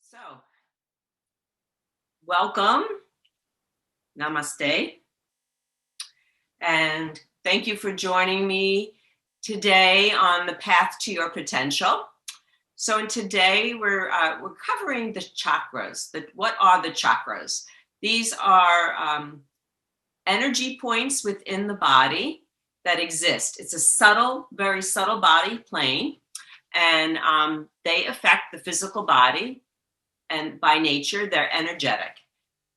So, welcome, namaste, and thank you for joining me today on the path to your potential. So, today we're covering the chakras. What are the chakras? These are energy points within the body that exist. It's a subtle, very subtle body plane, and they affect the physical body. And by nature, they're energetic.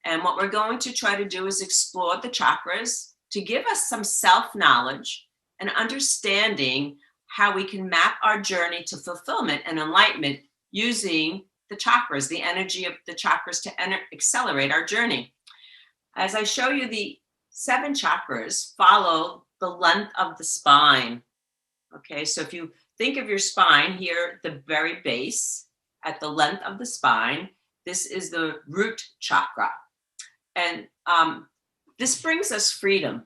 And what we're going to try to do is explore the chakras to give us some self-knowledge and understanding how we can map our journey to fulfillment and enlightenment using the chakras, the energy of the chakras to accelerate our journey. As I show you, the 7 chakras follow the length of the spine. Okay, so if you think of your spine here, the very base, at the length of the spine, this is the root chakra. And this brings us freedom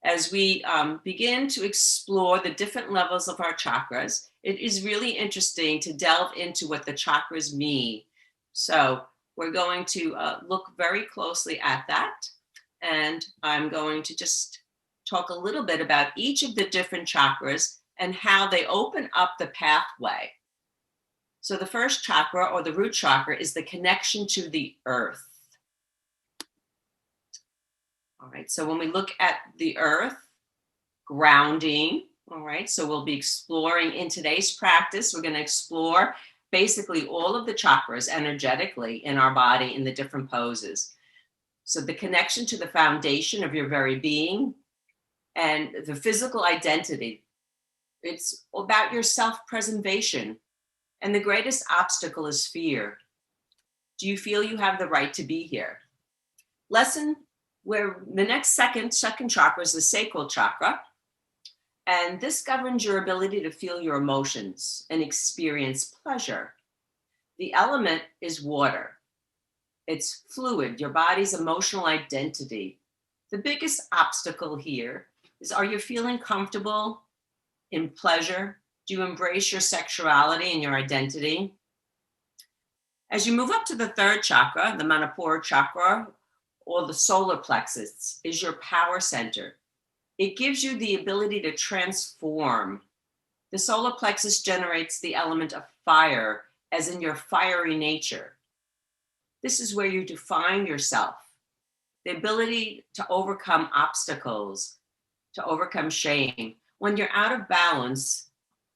as we begin to explore the different levels of our chakras. It is really interesting to delve into what the chakras mean. So we're going to look very closely at that. And I'm going to just talk a little bit about each of the different chakras and how they open up the pathway. So the first chakra, or the root chakra, is the connection to the earth. All right, so when we look at the earth, grounding, all right, so we'll be exploring in today's practice, we're going to explore basically all of the chakras energetically in our body in the different poses. So the connection to the foundation of your very being and the physical identity. It's about your self-preservation. And the greatest obstacle is fear. Do you feel you have the right to be here? Lesson where the next second chakra is the sacral chakra. And this governs your ability to feel your emotions and experience pleasure. The element is water. It's fluid, your body's emotional identity. The biggest obstacle here is, are you feeling comfortable in pleasure? Do you embrace your sexuality and your identity? As you move up to the third chakra, the Manipura chakra, or the solar plexus, is your power center. It gives you the ability to transform. The solar plexus generates the element of fire, as in your fiery nature. This is where you define yourself. The ability to overcome obstacles, to overcome shame. When you're out of balance,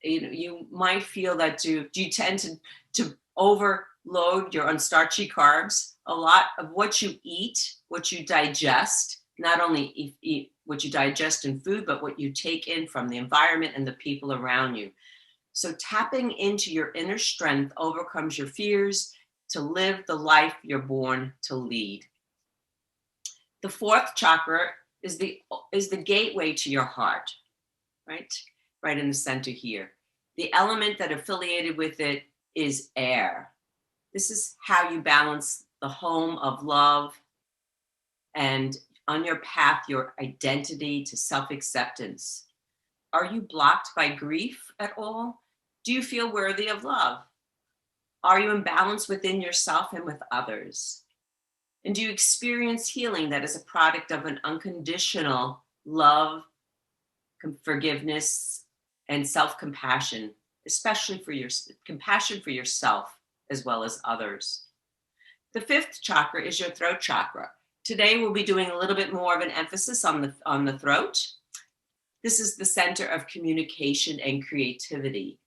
you might feel that you tend to overload your unstarchy carbs. A lot of what you eat, what you digest, not only eat what you digest in food, but what you take in from the environment and the people around you. So tapping into your inner strength overcomes your fears to live the life you're born to lead. The fourth chakra is the gateway to your heart, right in the center here. The element that affiliated with it is air. This is how you balance the home of love and on your path, your identity to self-acceptance. Are you blocked by grief at all? Do you feel worthy of love? Are you in balance within yourself and with others? And do you experience healing that is a product of an unconditional love, forgiveness, and self-compassion, especially for your compassion for yourself as well as others? The fifth chakra is your throat chakra. Today we'll be doing a little bit more of an emphasis on the throat. This is the center of communication and creativity.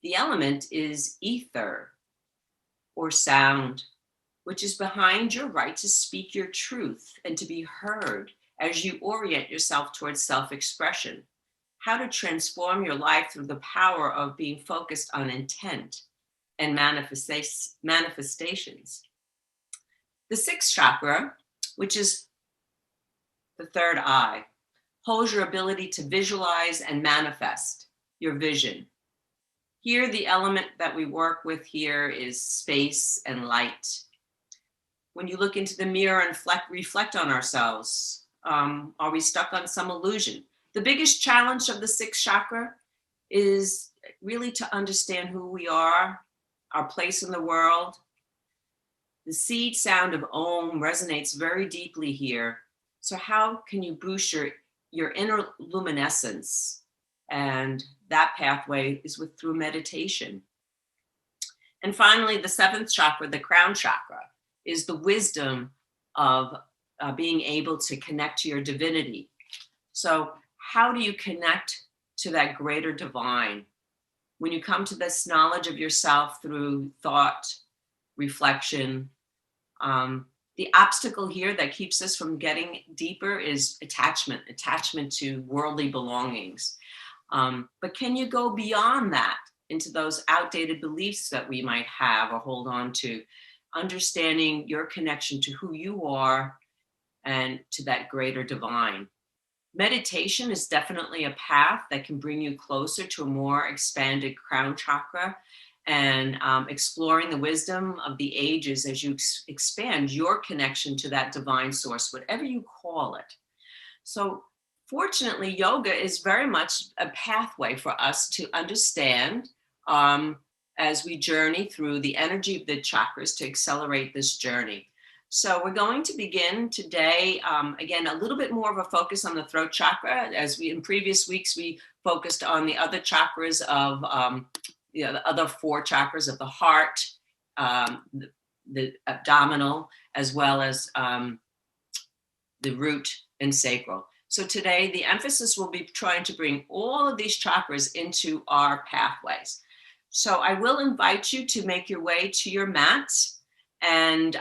The element is ether or sound, which is behind your right to speak your truth and to be heard as you orient yourself towards self-expression. How to transform your life through the power of being focused on intent and manifestations. The sixth chakra, which is the third eye, holds your ability to visualize and manifest your vision. Here, the element that we work with here is space and light. When you look into the mirror and reflect on ourselves, are we stuck on some illusion? The biggest challenge of the sixth chakra is really to understand who we are, our place in the world, The seed sound of Om resonates very deeply here. So how can you boost your inner luminescence? And that pathway is through meditation. And finally, the seventh chakra, the crown chakra, is the wisdom of being able to connect to your divinity. So how do you connect to that greater divine? When you come to this knowledge of yourself through thought, reflection, the obstacle here that keeps us from getting deeper is attachment to worldly belongings. But can you go beyond that into those outdated beliefs that we might have or hold on to, understanding your connection to who you are and to that greater divine? Meditation is definitely a path that can bring you closer to a more expanded crown chakra, and exploring the wisdom of the ages as you expand your connection to that divine source, whatever you call it. So fortunately, yoga is very much a pathway for us to understand as we journey through the energy of the chakras to accelerate this journey. So we're going to begin today, again, a little bit more of a focus on the throat chakra. As we in previous weeks, we focused on the other chakras of the other four chakras of the heart, the abdominal, as well as the root and sacral. So today, the emphasis will be trying to bring all of these chakras into our pathways. So I will invite you to make your way to your mats, and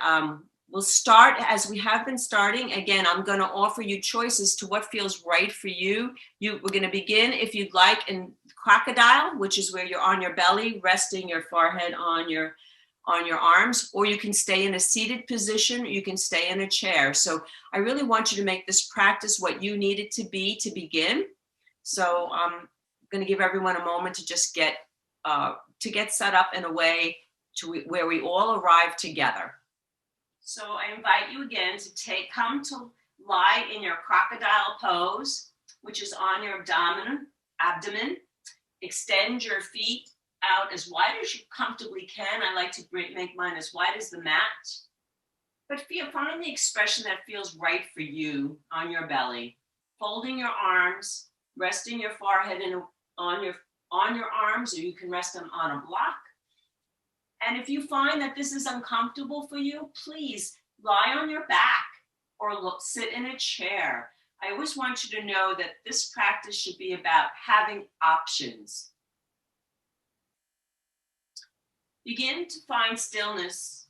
we'll start as we have been starting. Again, I'm going to offer you choices to what feels right for you. We're going to begin, if you'd like, in crocodile, which is where you're on your belly, resting your forehead on your arms, or you can stay in a seated position, or you can stay in a chair. So I really want you to make this practice what you need it to be to begin. So I'm going to give everyone a moment to just get set up in a way to where we all arrive together. So I invite you again to come to lie in your crocodile pose, which is on your abdomen. Extend your feet out as wide as you comfortably can. I like to make mine as wide as the mat. But find the expression that feels right for you on your belly. Folding your arms, resting your forehead on your arms, or you can rest them on a block. And if you find that this is uncomfortable for you, please lie on your back or sit in a chair. I always want you to know that this practice should be about having options. Begin to find stillness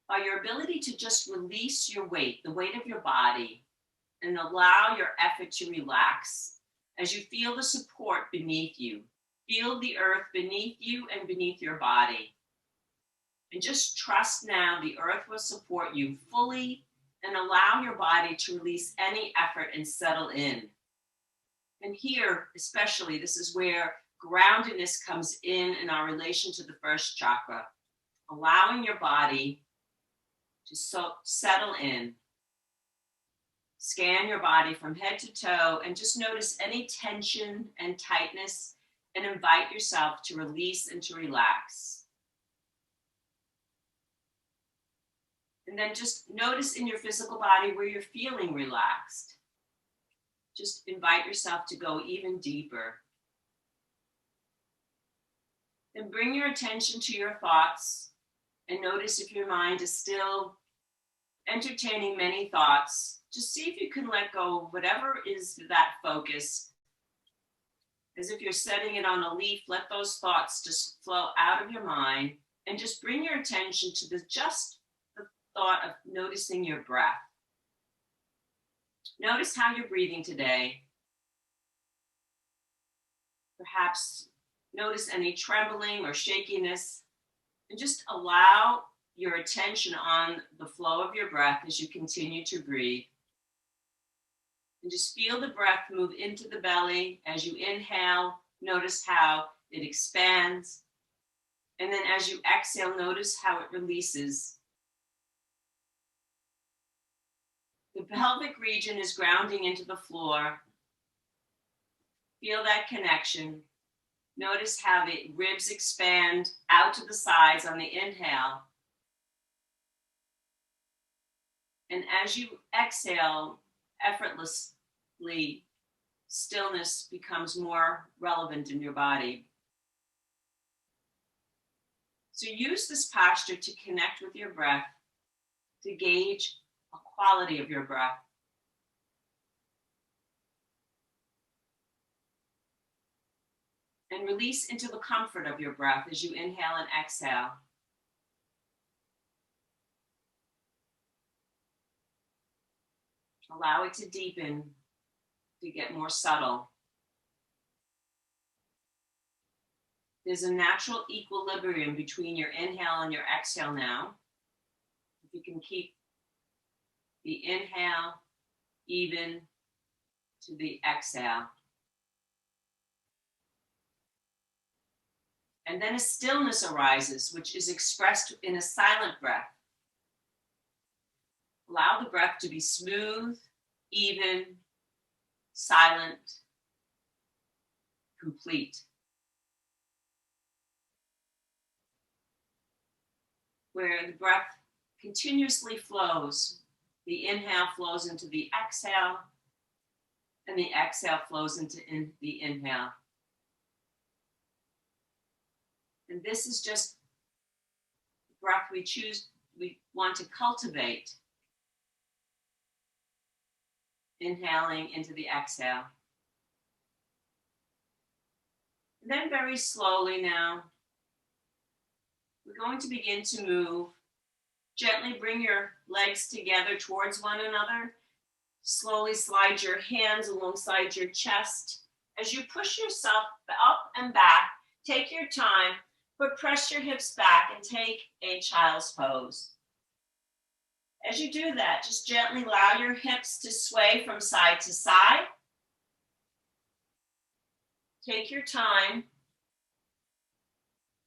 by your ability to just release your weight, the weight of your body, and allow your effort to relax as you feel the support beneath you. Feel the earth beneath you and beneath your body. And just trust now the earth will support you fully, and allow your body to release any effort and settle in. And here, especially, this is where groundedness comes in our relation to the first chakra, allowing your body to settle in. Scan your body from head to toe and just notice any tension and tightness, and invite yourself to release and to relax. And then just notice in your physical body where you're feeling relaxed. Just invite yourself to go even deeper. Then bring your attention to your thoughts and notice if your mind is still entertaining many thoughts. Just see if you can let go of whatever is that focus. As if you're setting it on a leaf, let those thoughts just flow out of your mind, and just bring your attention to the thought of noticing your breath. Notice how you're breathing today. Perhaps notice any trembling or shakiness, and just allow your attention on the flow of your breath as you continue to breathe. And just feel the breath move into the belly. As you inhale, notice how it expands. And then as you exhale, notice how it releases. The pelvic region is grounding into the floor. Feel that connection. Notice how the ribs expand out to the sides on the inhale. And as you exhale effortlessly, stillness becomes more relevant in your body. So use this posture to connect with your breath, to gauge the quality of your breath. And release into the comfort of your breath as you inhale and exhale. Allow it to deepen, to get more subtle. There's a natural equilibrium between your inhale and your exhale now. If you can keep the inhale even to the exhale. And then a stillness arises, which is expressed in a silent breath. Allow the breath to be smooth, even, silent, complete. Where the breath continuously flows. The inhale flows into the exhale, and the exhale flows into the inhale. And this is just the breath we want to cultivate. Inhaling into the exhale. And then very slowly now, we're going to begin to move. Gently bring your legs together towards one another. Slowly slide your hands alongside your chest. As you push yourself up and back, take your time, but press your hips back and take a child's pose. As you do that, just gently allow your hips to sway from side to side. Take your time.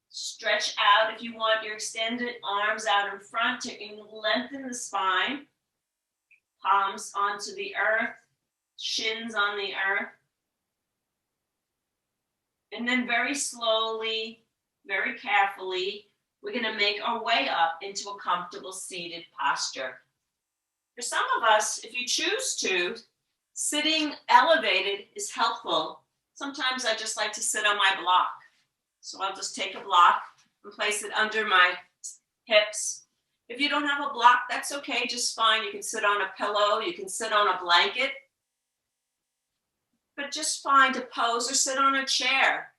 Stretch out if you want your extended arms out in front to lengthen the spine. Palms onto the earth, shins on the earth. And then very slowly, very carefully, we're going to make our way up into a comfortable seated posture. For some of us, if you choose to, sitting elevated is helpful. Sometimes I just like to sit on my block. So I'll just take a block and place it under my hips. If you don't have a block, that's okay, just fine. You can sit on a pillow, you can sit on a blanket. But just find a pose or sit on a chair.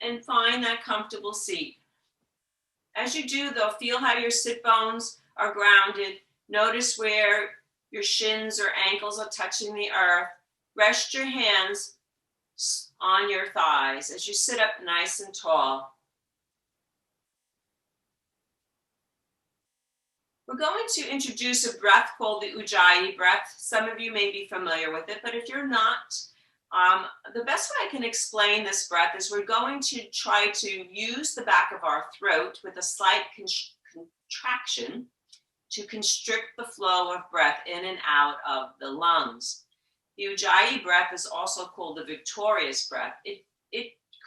And find that comfortable seat. As you do, though, feel how your sit bones are grounded. Notice where your shins or ankles are touching the earth. Rest your hands on your thighs as you sit up nice and tall. We're going to introduce a breath called the Ujjayi breath. Some of you may be familiar with it, but if you're not, the best way I can explain this breath is we're going to try to use the back of our throat with a slight contraction to constrict the flow of breath in and out of the lungs. The Ujjayi breath is also called the victorious breath. It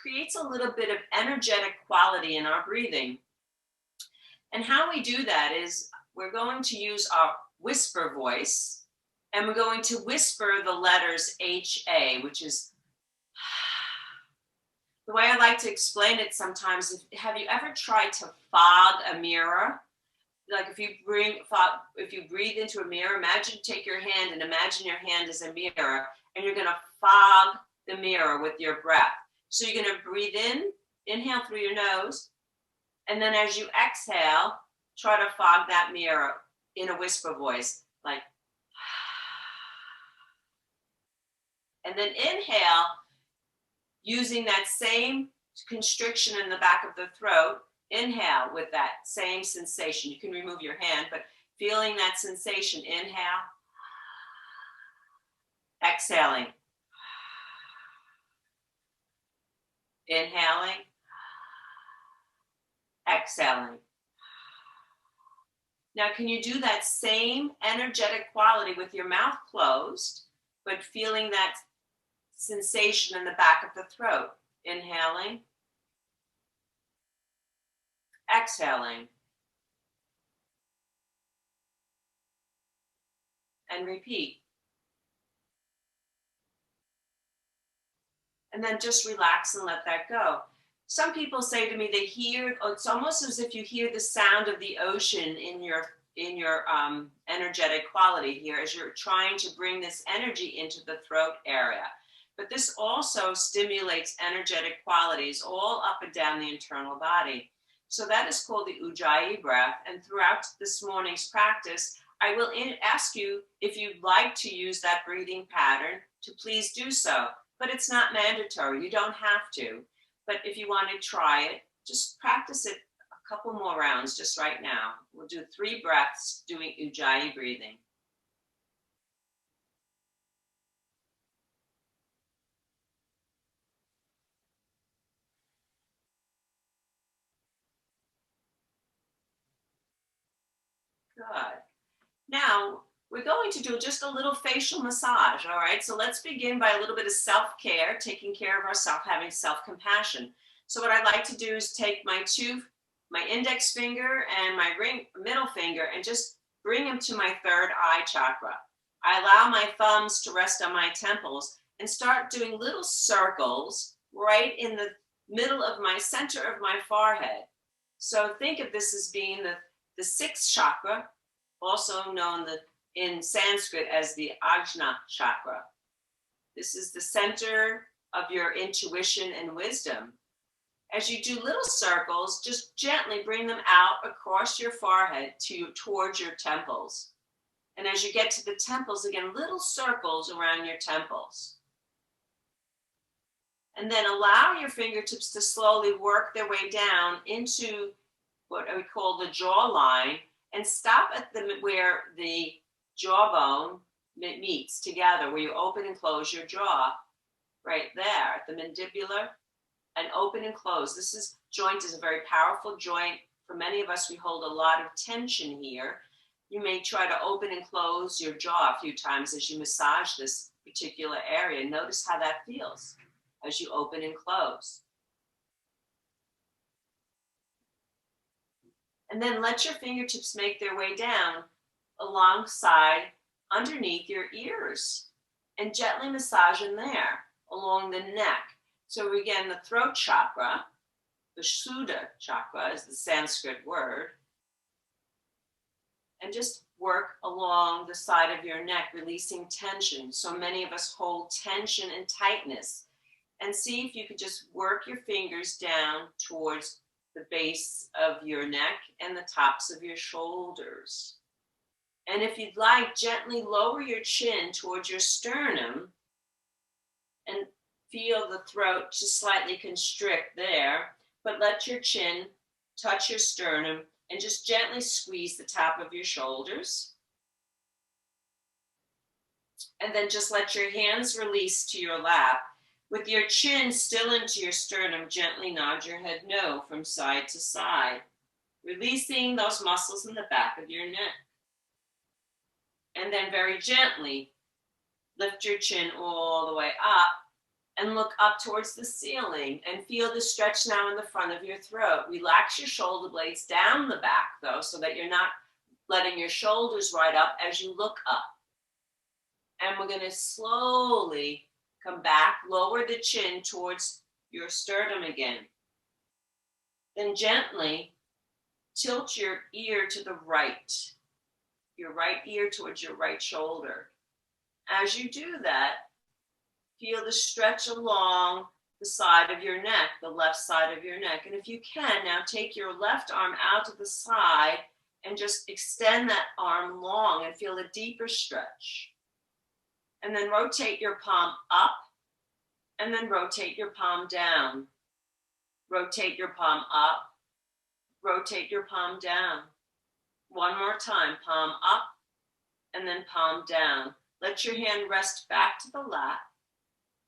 creates a little bit of energetic quality in our breathing. And how we do that is we're going to use our whisper voice. And we're going to whisper the letters HA, which is, the way I like to explain it sometimes, have you ever tried to fog a mirror? Like if you breathe into a mirror, take your hand and imagine your hand is a mirror, and you're gonna fog the mirror with your breath. So you're gonna breathe in, inhale through your nose, and then as you exhale, try to fog that mirror in a whisper voice, like, and then inhale, using that same constriction in the back of the throat. Inhale with that same sensation. You can remove your hand, but feeling that sensation. Inhale. Exhaling. Inhaling. Exhaling. Now, can you do that same energetic quality with your mouth closed, but feeling that sensation in the back of the throat? Inhaling. Exhaling. and repeat. And then just relax and let that go. Some people say to me they hear, it's almost as if you hear the sound of the ocean in your energetic quality here as you're trying to bring this energy into the throat area. But this also stimulates energetic qualities all up and down the internal body. So that is called the Ujjayi breath. And throughout this morning's practice, I will ask you if you'd like to use that breathing pattern to please do so. But it's not mandatory. You don't have to. But if you want to try it, just practice it a couple more rounds just right now. We'll do 3 breaths doing Ujjayi breathing. Good. Now, we're going to do just a little facial massage, all right? So let's begin by a little bit of self-care, taking care of ourselves, having self-compassion. So what I'd like to do is take my index finger and my middle finger and just bring them to my third eye chakra. I allow my thumbs to rest on my temples and start doing little circles right in the middle of my center of my forehead. So think of this as being the 6th chakra, also known in Sanskrit as the Ajna chakra. This is the center of your intuition and wisdom. As you do little circles, just gently bring them out across your forehead towards your temples. And as you get to the temples, again, little circles around your temples. And then allow your fingertips to slowly work their way down into what we call the jawline and stop at where the jawbone meets together, where you open and close your jaw, right there at the mandibular, and open and close. This joint is a very powerful joint. For many of us, we hold a lot of tension here. You may try to open and close your jaw a few times as you massage this particular area. Notice how that feels as you open and close. And then let your fingertips make their way down alongside, underneath your ears, and gently massage in there, along the neck. So again, the throat chakra, Vishuddha Chakra is the Sanskrit word, and just work along the side of your neck, releasing tension. So many of us hold tension and tightness. And see if you could just work your fingers down towards the base of your neck and the tops of your shoulders. And if you'd like, gently lower your chin towards your sternum and feel the throat just slightly constrict there, but let your chin touch your sternum and just gently squeeze the top of your shoulders. And then just let your hands release to your lap. With your chin still into your sternum, gently nod your head no from side to side, releasing those muscles in the back of your neck. And then very gently lift your chin all the way up and look up towards the ceiling and feel the stretch now in the front of your throat. Relax your shoulder blades down the back though, so that you're not letting your shoulders ride up as you look up. And we're going to slowly come back, lower the chin towards your sternum again. Then gently tilt your ear to the right, your right ear towards your right shoulder. As you do that, feel the stretch along the side of your neck, the left side of your neck. And if you can, now take your left arm out to the side and just extend that arm long and feel a deeper stretch. And then rotate your palm up and then rotate your palm down. Rotate your palm up, rotate your palm down. One more time, palm up and then palm down. Let your hand rest back to the lap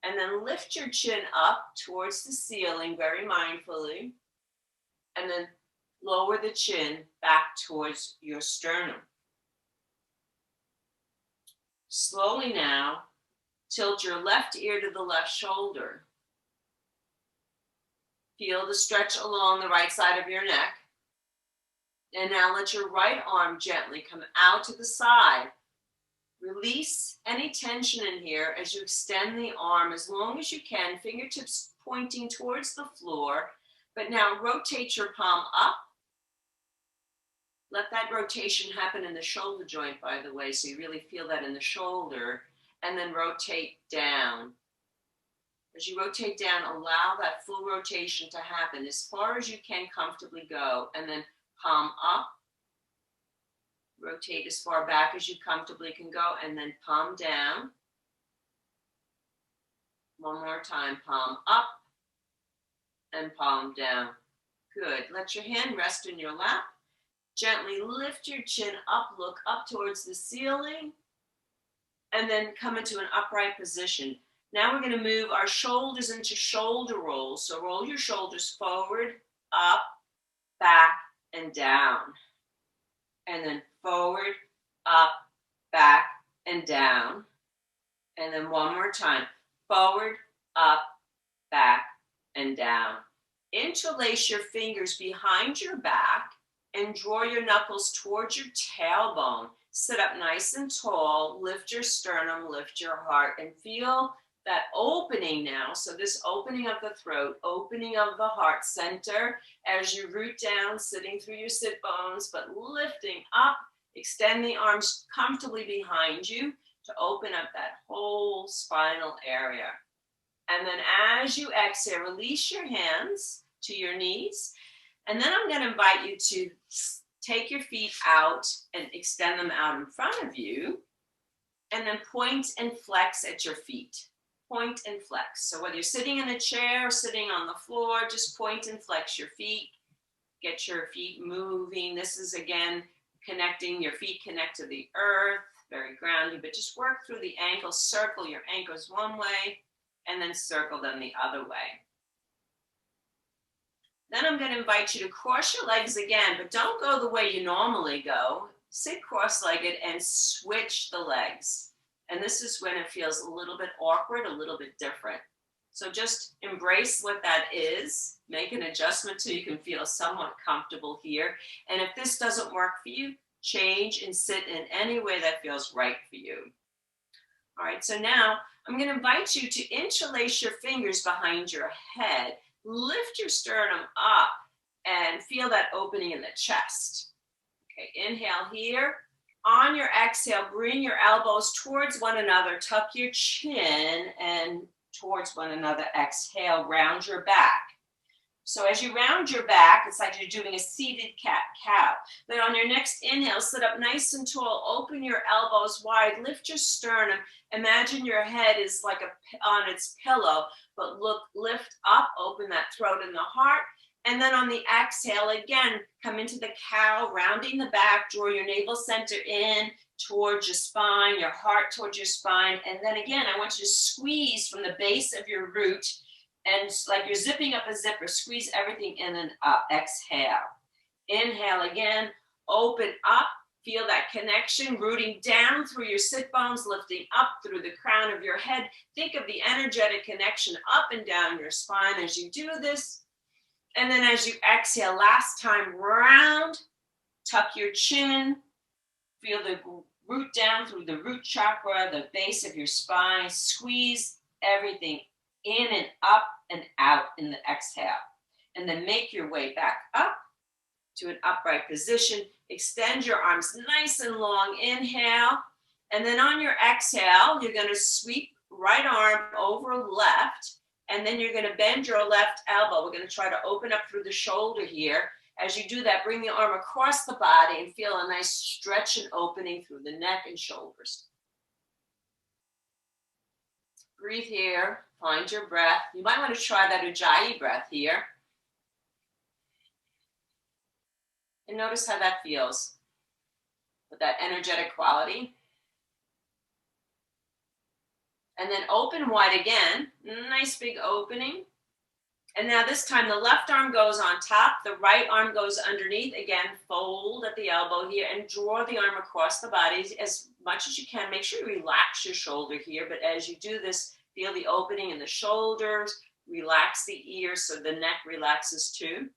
and then lift your chin up towards the ceiling very mindfully and then lower the chin back towards your sternum. Slowly now, tilt your left ear to the left shoulder. Feel the stretch along the right side of your neck. And now let your right arm gently come out to the side, Release any tension in here as you extend the arm as long as you can, fingertips pointing towards the floor. But now rotate your palm up. Let that rotation happen in the shoulder joint, by the way, so you really feel that in the shoulder. And then rotate down. As you rotate down, allow that full rotation to happen as far as you can comfortably go. And then palm up. Rotate as far back as you comfortably can go, and then palm down. One more time, palm up and palm down. Good. Let your hand rest in your lap. Gently lift your chin up, look up towards the ceiling, and then come into an upright position. Now we're going to move our shoulders into shoulder rolls. So roll your shoulders forward, up, back, and down. And then forward, up, back, and down. And then one more time. Forward, up, back, and down. Interlace your fingers behind your back and draw your knuckles towards your tailbone. Sit up nice and tall. Lift your sternum, lift your heart, and feel that opening now. So this opening of the throat, opening of the heart center as you root down, sitting through your sit bones, but lifting up. Extend the arms comfortably behind you to open up that whole spinal area. And then as you exhale, release your hands to your knees. And then I'm going to invite you to take your feet out and extend them out in front of you. And then point and flex at your feet. Point and flex. So whether you're sitting in a chair or sitting on the floor, just point and flex your feet. Get your feet moving. This is, again, connecting. Your feet connect to the earth. Very grounding. But just work through the ankles. Circle your ankles one way and then circle them the other way. Then I'm going to invite you to cross your legs again, but don't go the way you normally go. Sit cross-legged and switch the legs. And this is when it feels a little bit awkward, a little bit different. So just embrace what that is. Make an adjustment so you can feel somewhat comfortable here. And if this doesn't work for you, change and sit in any way that feels right for you. All right, so now I'm going to invite you to interlace your fingers behind your head. Lift your sternum up and feel that opening in the chest. Okay, inhale here. On your exhale, bring your elbows towards one another. Tuck your chin and towards one another. Exhale, round your back. So as you round your back, it's like you're doing a seated cat-cow. Then on your next inhale, sit up nice and tall. Open your elbows wide. Lift your sternum. Imagine your head is like on its pillow, but lift up, open that throat and the heart. And then on the exhale, again, come into the cow, rounding the back, draw your navel center in towards your spine, your heart towards your spine. And then again, I want you to squeeze from the base of your root and like you're zipping up a zipper, squeeze everything in and up. Exhale. Inhale again, open up, feel that connection, rooting down through your sit bones, lifting up through the crown of your head. Think of the energetic connection up and down your spine as you do this. And then as you exhale, last time round, tuck your chin, feel the root down through the root chakra, the base of your spine, squeeze everything in and up and out in the exhale. And then make your way back up to an upright position. Extend your arms nice and long, inhale. And then on your exhale, you're going to sweep right arm over left. And then you're going to bend your left elbow. We're going to try to open up through the shoulder here. As you do that, bring the arm across the body and feel a nice stretch and opening through the neck and shoulders. Breathe here. Find your breath. You might want to try that Ujjayi breath here. And notice how that feels with that energetic quality. And then open wide again. Nice big opening. And now this time the left arm goes on top. The right arm goes underneath. Again, fold at the elbow here and draw the arm across the body as much as you can. Make sure you relax your shoulder here. But as you do this, feel the opening in the shoulders. Relax the ears so the neck relaxes too.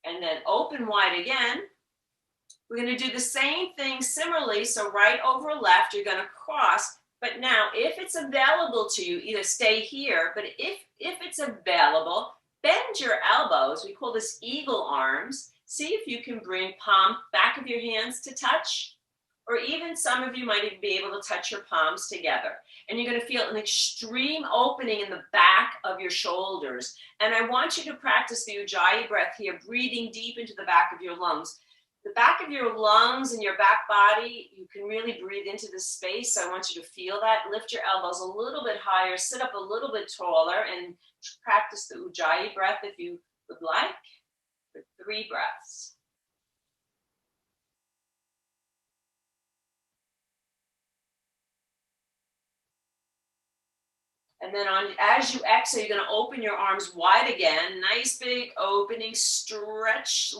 And then open wide again. We're going to do the same thing similarly. So right over left, you're going to cross. But now, if it's available to you, either stay here, but if it's available, bend your elbows. We call this eagle arms. See if you can bring back of your hands to touch, or even some of you might even be able to touch your palms together. And you're going to feel an extreme opening in the back of your shoulders. And I want you to practice the Ujjayi breath here, breathing deep into the back of your lungs. The back of your lungs and your back body, you can really breathe into this space. So I want you to feel that. Lift your elbows a little bit higher, sit up a little bit taller, and practice the Ujjayi breath if you would like, for 3 breaths. And then as you exhale, you're going to open your arms wide again. Nice big opening, stretch,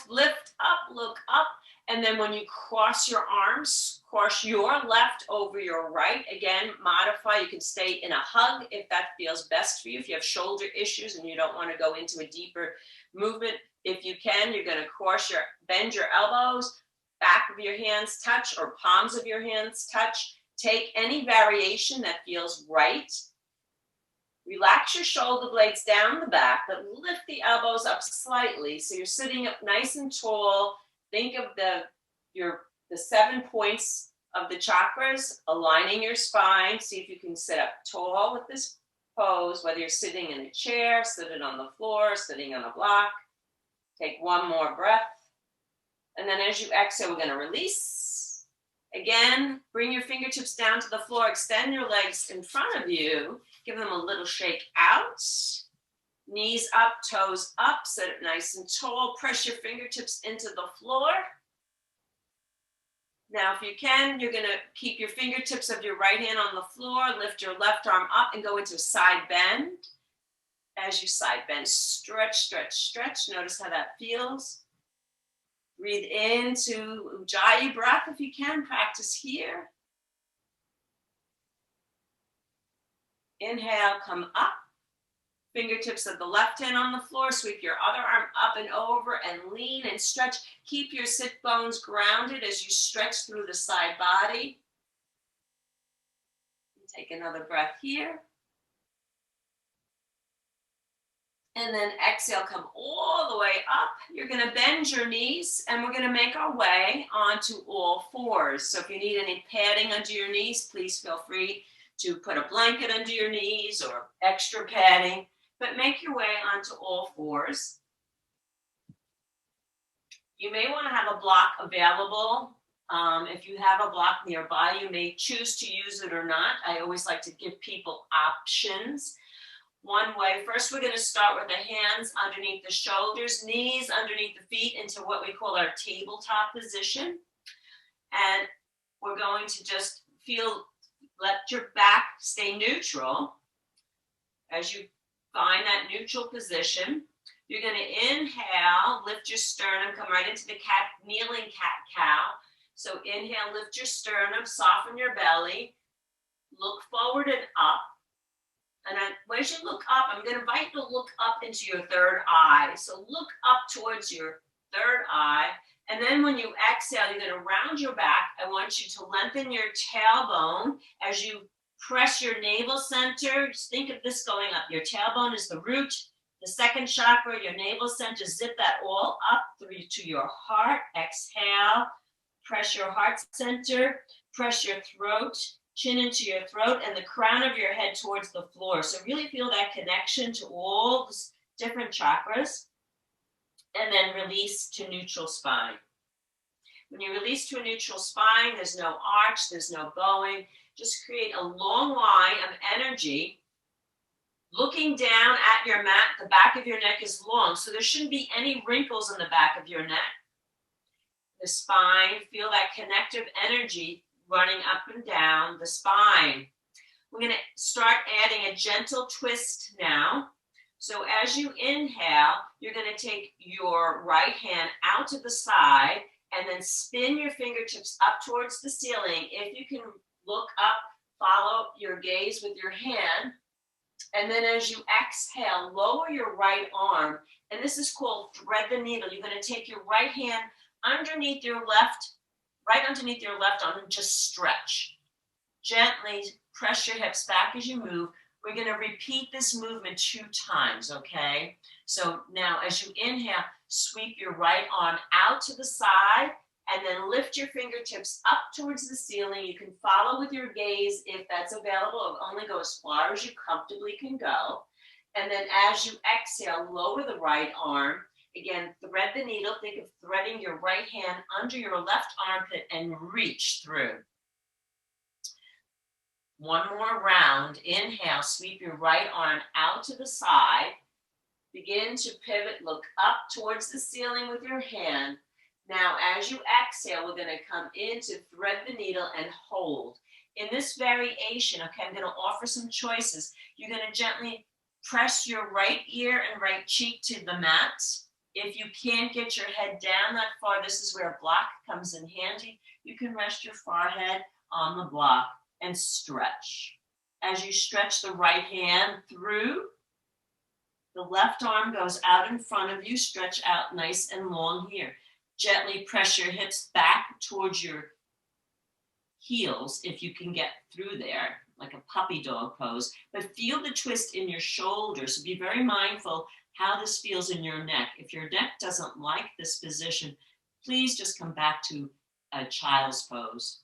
lift up, look up. And then when you cross your arms, cross your left over your right. Again, modify. You can stay in a hug if that feels best for you. If you have shoulder issues and you don't want to go into a deeper movement, if you can, you're going to bend your elbows, back of your hands touch, or palms of your hands touch. Take any variation that feels right. Relax your shoulder blades down the back, but lift the elbows up slightly. So you're sitting up nice and tall. Think of the 7 points of the chakras, aligning your spine. See if you can sit up tall with this pose, whether you're sitting in a chair, sitting on the floor, sitting on a block. Take 1 more breath. And then as you exhale, we're going to release. Again, bring your fingertips down to the floor. Extend your legs in front of you. Give them a little shake out. Knees up, toes up. Sit up nice and tall. Press your fingertips into the floor. Now, if you can, you're going to keep your fingertips of your right hand on the floor. Lift your left arm up and go into a side bend. As you side bend, stretch, stretch, stretch. Notice how that feels. Breathe into Ujjayi breath if you can. Practice here. Inhale, come up. Fingertips of the left hand on the floor. Sweep your other arm up and over and lean and stretch. Keep your sit bones grounded as you stretch through the side body. Take another breath here. And then exhale, come all the way up. You're going to bend your knees, and we're going to make our way onto all fours. So if you need any padding under your knees, please feel free to put a blanket under your knees or extra padding, but make your way onto all fours. You may want to have a block available. If you have a block nearby, you may choose to use it or not. I always like to give people options. One way, first we're going to start with the hands underneath the shoulders, knees underneath the feet into what we call our tabletop position. And we're going to just let your back stay neutral. As you find that neutral position, you're going to inhale, lift your sternum, come right into the kneeling cat-cow. So inhale, lift your sternum, soften your belly, look forward and up. And as you look up, I'm going to invite you to look up into your third eye. So look up towards your third eye. And then when you exhale, you're going to round your back. I want you to lengthen your tailbone as you press your navel center. Just think of this going up. Your tailbone is the root. The second chakra, your navel center, zip that all up through to your heart. Exhale. Press your heart center. Press your throat. Chin into your throat and the crown of your head towards the floor. So really feel that connection to all the different chakras. And then release to neutral spine. When you release to a neutral spine, there's no arch, there's no bowing. Just create a long line of energy. Looking down at your mat, the back of your neck is long, so there shouldn't be any wrinkles in the back of your neck. The spine, feel that connective energy running up and down the spine. We're going to start adding a gentle twist now. So as you inhale, you're going to take your right hand out to the side and then spin your fingertips up towards the ceiling. If you can look up, follow your gaze with your hand. And then as you exhale, lower your right arm. And this is called thread the needle. You're going to take your right hand underneath your left, right underneath your left arm, and just stretch. Gently press your hips back as you move. We're going to repeat this movement 2 times, okay? So now as you inhale, sweep your right arm out to the side and then lift your fingertips up towards the ceiling. You can follow with your gaze if that's available. It'll only go as far as you comfortably can go. And then as you exhale, lower the right arm. Again, thread the needle. Think of threading your right hand under your left armpit and reach through. One more round. Inhale, sweep your right arm out to the side. Begin to pivot, look up towards the ceiling with your hand. Now, as you exhale, we're going to come in to thread the needle and hold. In this variation, okay, I'm going to offer some choices. You're going to gently press your right ear and right cheek to the mat. If you can't get your head down that far, this is where a block comes in handy. You can rest your forehead on the block and stretch. As you stretch the right hand through, the left arm goes out in front of you. Stretch out nice and long here. Gently press your hips back towards your heels if you can get through there, like a puppy dog pose. But feel the twist in your shoulders. So be very mindful how this feels in your neck. If your neck doesn't like this position, please just come back to a child's pose.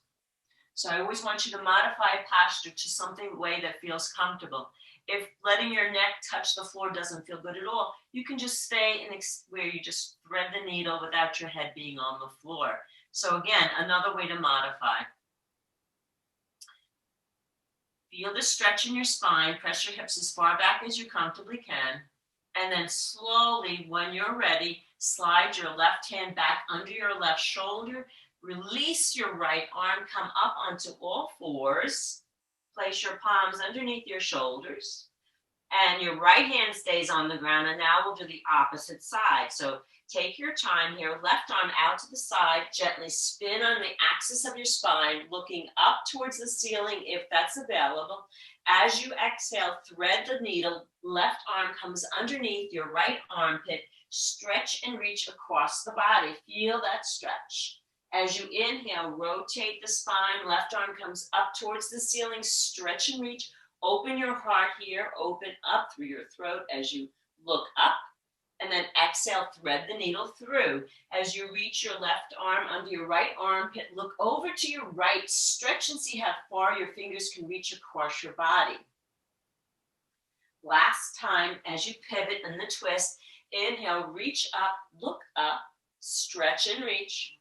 So I always want you to modify posture to something way that feels comfortable. If letting your neck touch the floor doesn't feel good at all, you can just stay in where you just thread the needle without your head being on the floor. So again, another way to modify. Feel the stretch in your spine. Press your hips as far back as you comfortably can. And then slowly, when you're ready, slide your left hand back under your left shoulder. Release your right arm. Come up onto all fours. Place your palms underneath your shoulders. And your right hand stays on the ground. And now we'll do the opposite side. So take your time here. Left arm out to the side. Gently spin on the axis of your spine, looking up towards the ceiling if that's available. As you exhale, thread the needle. Left arm comes underneath your right armpit. Stretch and reach across the body. Feel that stretch. As you inhale, rotate the spine. Left arm comes up towards the ceiling. Stretch and reach. Open your heart here. Open up through your throat as you look up. And then exhale, thread the needle through. As you reach your left arm under your right armpit, look over to your right. Stretch and see how far your fingers can reach across your body. Last time, as you pivot in the twist, inhale, reach up, look up, stretch and reach.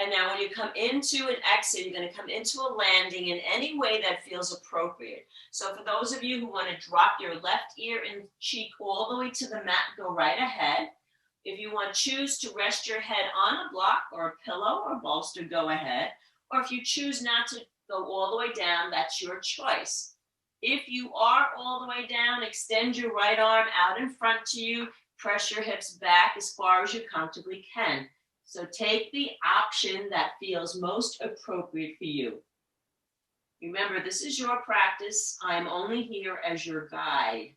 And now when you come into an exhale, you're going to come into a landing in any way that feels appropriate. So for those of you who want to drop your left ear and cheek all the way to the mat, go right ahead. If you want to choose to rest your head on a block or a pillow or bolster, go ahead. Or if you choose not to go all the way down, that's your choice. If you are all the way down, extend your right arm out in front to you. Press your hips back as far as you comfortably can. So take the option that feels most appropriate for you. Remember, this is your practice. I'm only here as your guide.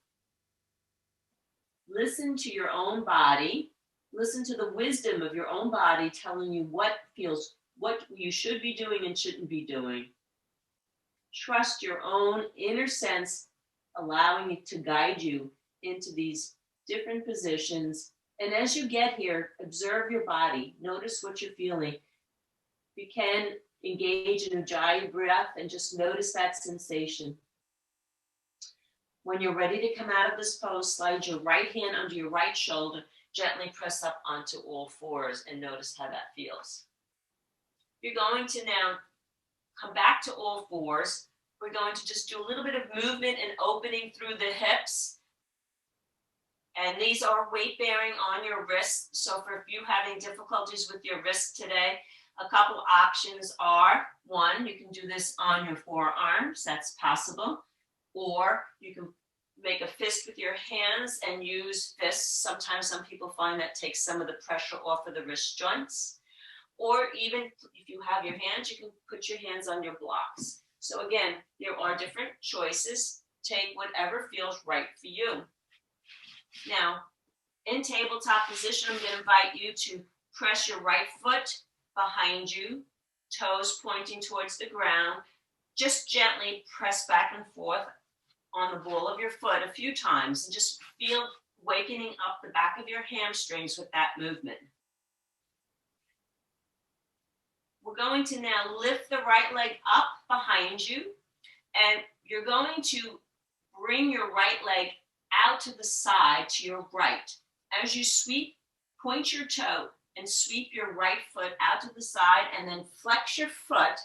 Listen to your own body. Listen to the wisdom of your own body telling you what you should be doing and shouldn't be doing. Trust your own inner sense, allowing it to guide you into these different positions. And as you get here, observe your body. Notice what you're feeling. You can engage in Ujjayi breath and just notice that sensation. When you're ready to come out of this pose, slide your right hand under your right shoulder. Gently press up onto all fours and notice how that feels. You're going to now come back to all fours. We're going to just do a little bit of movement and opening through the hips. And these are weight bearing on your wrists. So for if you're having difficulties with your wrists today, a couple options are, one, you can do this on your forearms. That's possible. Or you can make a fist with your hands and use fists. Sometimes some people find that takes some of the pressure off of the wrist joints. Or even if you have your hands, you can put your hands on your blocks. So again, there are different choices. Take whatever feels right for you. Now, in tabletop position, I'm going to invite you to press your right foot behind you, toes pointing towards the ground. Just gently press back and forth on the ball of your foot a few times and just feel wakening up the back of your hamstrings with that movement. We're going to now lift the right leg up behind you, and you're going to bring your right leg out to the side to your right. As you sweep, point your toe and sweep your right foot out to the side, and then flex your foot,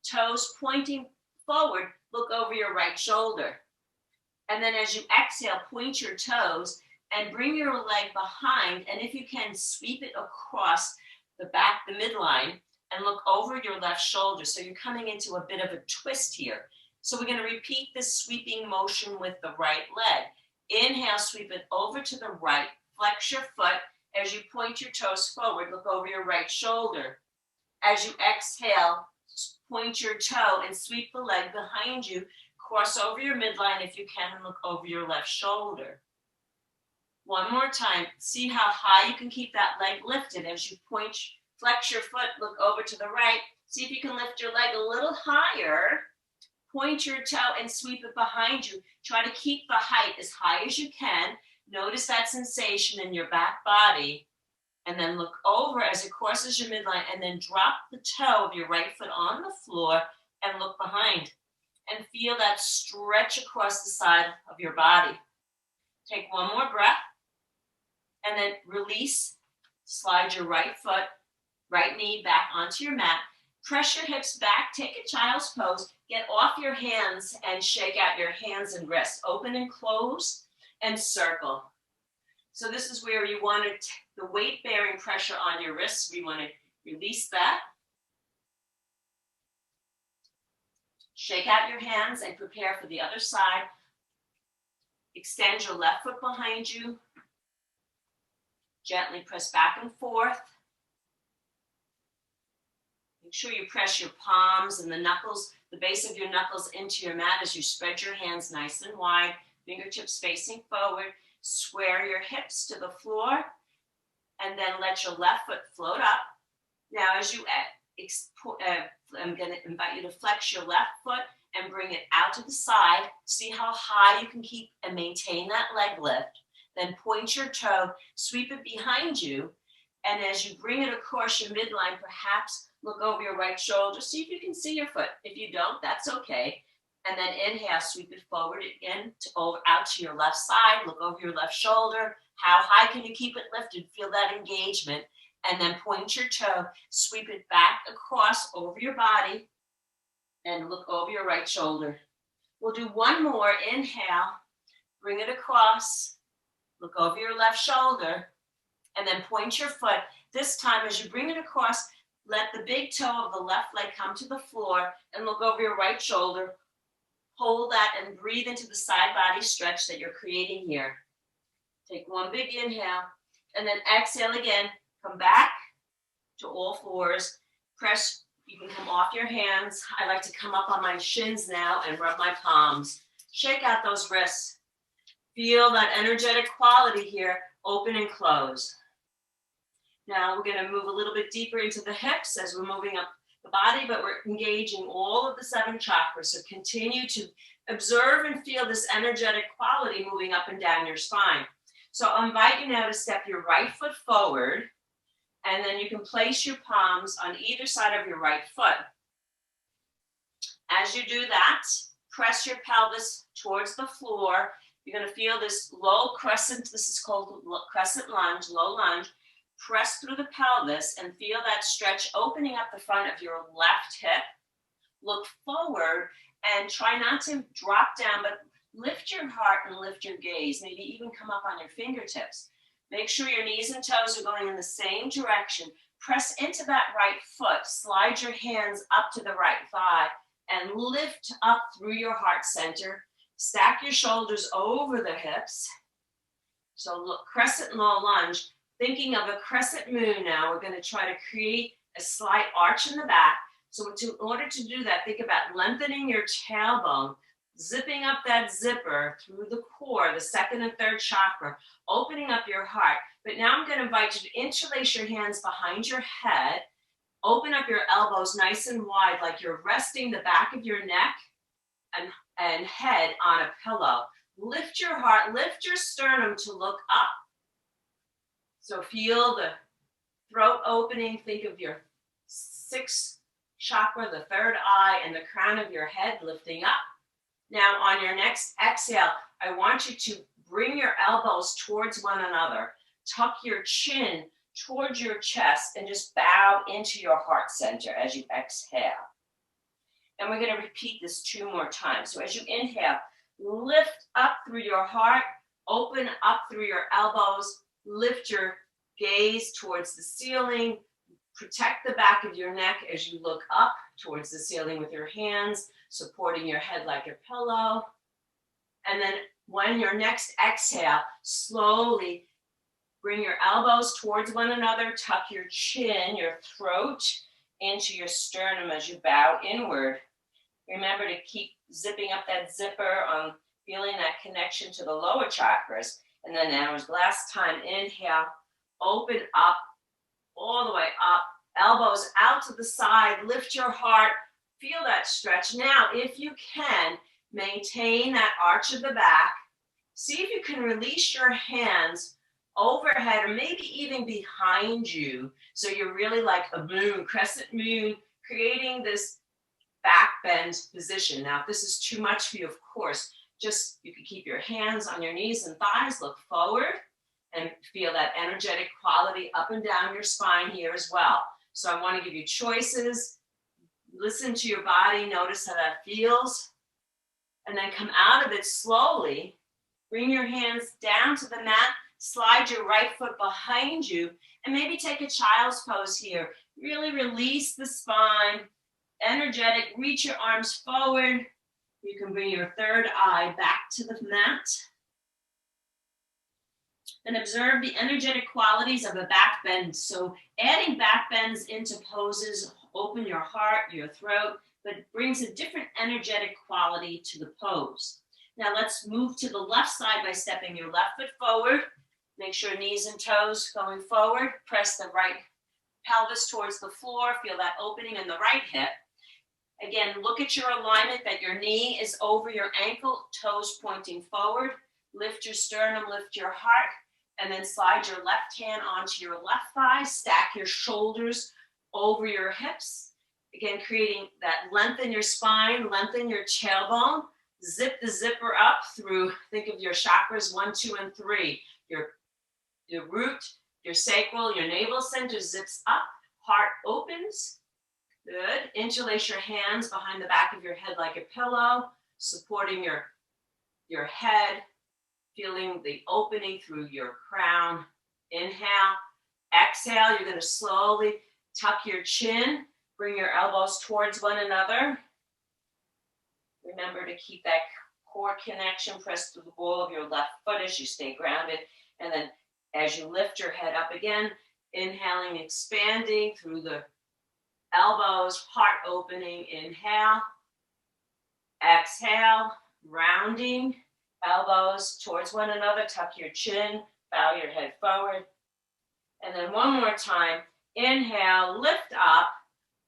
toes pointing forward, look over your right shoulder. And then as you exhale, point your toes and bring your leg behind, and if you can, sweep it across the back, the midline, and look over your left shoulder. So you're coming into a bit of a twist here. So we're going to repeat this sweeping motion with the right leg. Inhale, sweep it over to the right. Flex your foot. As you point your toes forward, look over your right shoulder. As you exhale, point your toe and sweep the leg behind you. Cross over your midline if you can and look over your left shoulder. One more time. See how high you can keep that leg lifted. As you point, flex your foot, look over to the right. See if you can lift your leg a little higher. Point your toe and sweep it behind you. Try to keep the height as high as you can. Notice that sensation in your back body. And then look over as it crosses your midline, and then drop the toe of your right foot on the floor and look behind. And feel that stretch across the side of your body. Take one more breath. And then release. Slide your right foot, right knee back onto your mat. Press your hips back. Take a child's pose. Get off your hands and shake out your hands and wrists. Open and close and circle. So this is where you want the weight-bearing pressure on your wrists. We want to release that. Shake out your hands and prepare for the other side. Extend your left foot behind you. Gently press back and forth. Make sure you press your palms and the knuckles, the base of your knuckles into your mat as you spread your hands nice and wide, fingertips facing forward. Square your hips to the floor, and then let your left foot float up. Now, as you I'm going to invite you to flex your left foot and bring it out to the side. See how high you can keep and maintain that leg lift. Then point your toe, sweep it behind you, and as you bring it across your midline, perhaps look over your right shoulder. See if you can see your foot. If you don't, that's okay. And then inhale, sweep it forward again, out to your left side. Look over your left shoulder. How high can you keep it lifted? Feel that engagement. And then point your toe, sweep it back across over your body, and look over your right shoulder. We'll do one more. Inhale, bring it across, look over your left shoulder, and then point your foot. This time, as you bring it across, let the big toe of the left leg come to the floor and look over your right shoulder. Hold that and breathe into the side body stretch that you're creating here. Take one big inhale, and then exhale again. Come back to all fours. Press, you can come off your hands. I like to come up on my shins now and rub my palms. Shake out those wrists. Feel that energetic quality here, open and close. Now we're going to move a little bit deeper into the hips as we're moving up the body, but we're engaging all of the 7 chakras. So continue to observe and feel this energetic quality moving up and down your spine. So I invite you now to step your right foot forward, and then you can place your palms on either side of your right foot. As you do that, press your pelvis towards the floor. You're going to feel this low crescent. This is called crescent lunge, low lunge. Press through the pelvis and feel that stretch opening up the front of your left hip. Look forward and try not to drop down, but lift your heart and lift your gaze. Maybe even come up on your fingertips. Make sure your knees and toes are going in the same direction. Press into that right foot. Slide your hands up to the right thigh and lift up through your heart center. Stack your shoulders over the hips. So look, crescent low lunge. Thinking of a crescent moon now, we're going to try to create a slight arch in the back. So in order to do that, think about lengthening your tailbone, zipping up that zipper through the core, the second and third chakra, opening up your heart. But now I'm going to invite you to interlace your hands behind your head. Open up your elbows nice and wide, like you're resting the back of your neck and head on a pillow. Lift your heart, lift your sternum to look up. So feel the throat opening. Think of your sixth chakra, the third eye, and the crown of your head lifting up. Now on your next exhale, I want you to bring your elbows towards one another. Tuck your chin towards your chest and just bow into your heart center as you exhale. And we're going to repeat this 2 more times. So as you inhale, lift up through your heart, open up through your elbows, lift your gaze towards the ceiling, protect the back of your neck as you look up towards the ceiling with your hands, supporting your head like a pillow. And then when your next exhale, slowly bring your elbows towards one another, tuck your chin, your throat into your sternum as you bow inward. Remember to keep zipping up that zipper on feeling that connection to the lower chakras. And then now as last time, inhale, open up, all the way up, elbows out to the side, lift your heart, feel that stretch. Now, if you can, maintain that arch of the back. See if you can release your hands overhead or maybe even behind you. So you're really like a moon, crescent moon, creating this back bend position. Now, if this is too much for you, of course, just you can keep your hands on your knees and thighs, look forward, and feel that energetic quality up and down your spine here as well. So I want to give you choices. Listen to your body, notice how that feels, and then come out of it slowly. Bring your hands down to the mat, slide your right foot behind you, and maybe take a child's pose here. Really release the spine, energetic, reach your arms forward. You can bring your third eye back to the mat. And observe the energetic qualities of a back bend. So adding back bends into poses, open your heart, your throat, but brings a different energetic quality to the pose. Now let's move to the left side by stepping your left foot forward. Make sure knees and toes going forward. Press the right pelvis towards the floor. Feel that opening in the right hip. Again, look at your alignment that your knee is over your ankle, toes pointing forward. Lift your sternum, lift your heart. And then slide your left hand onto your left thigh, stack your shoulders over your hips. Again, creating that length in your spine, lengthen your tailbone. Zip the zipper up through, think of your chakras 1, 2, and 3. Your root, your sacral, your navel center zips up, heart opens. Good. Interlace your hands behind the back of your head like a pillow, supporting your head. Feeling the opening through your crown. Inhale. Exhale. You're going to slowly tuck your chin. Bring your elbows towards one another. Remember to keep that core connection. Press through the ball of your left foot as you stay grounded. And then as you lift your head up again, inhaling, expanding through the elbows, heart opening. Inhale. Exhale. Rounding. Elbows towards one another, tuck your chin, bow your head forward. And then one more time, inhale, lift up.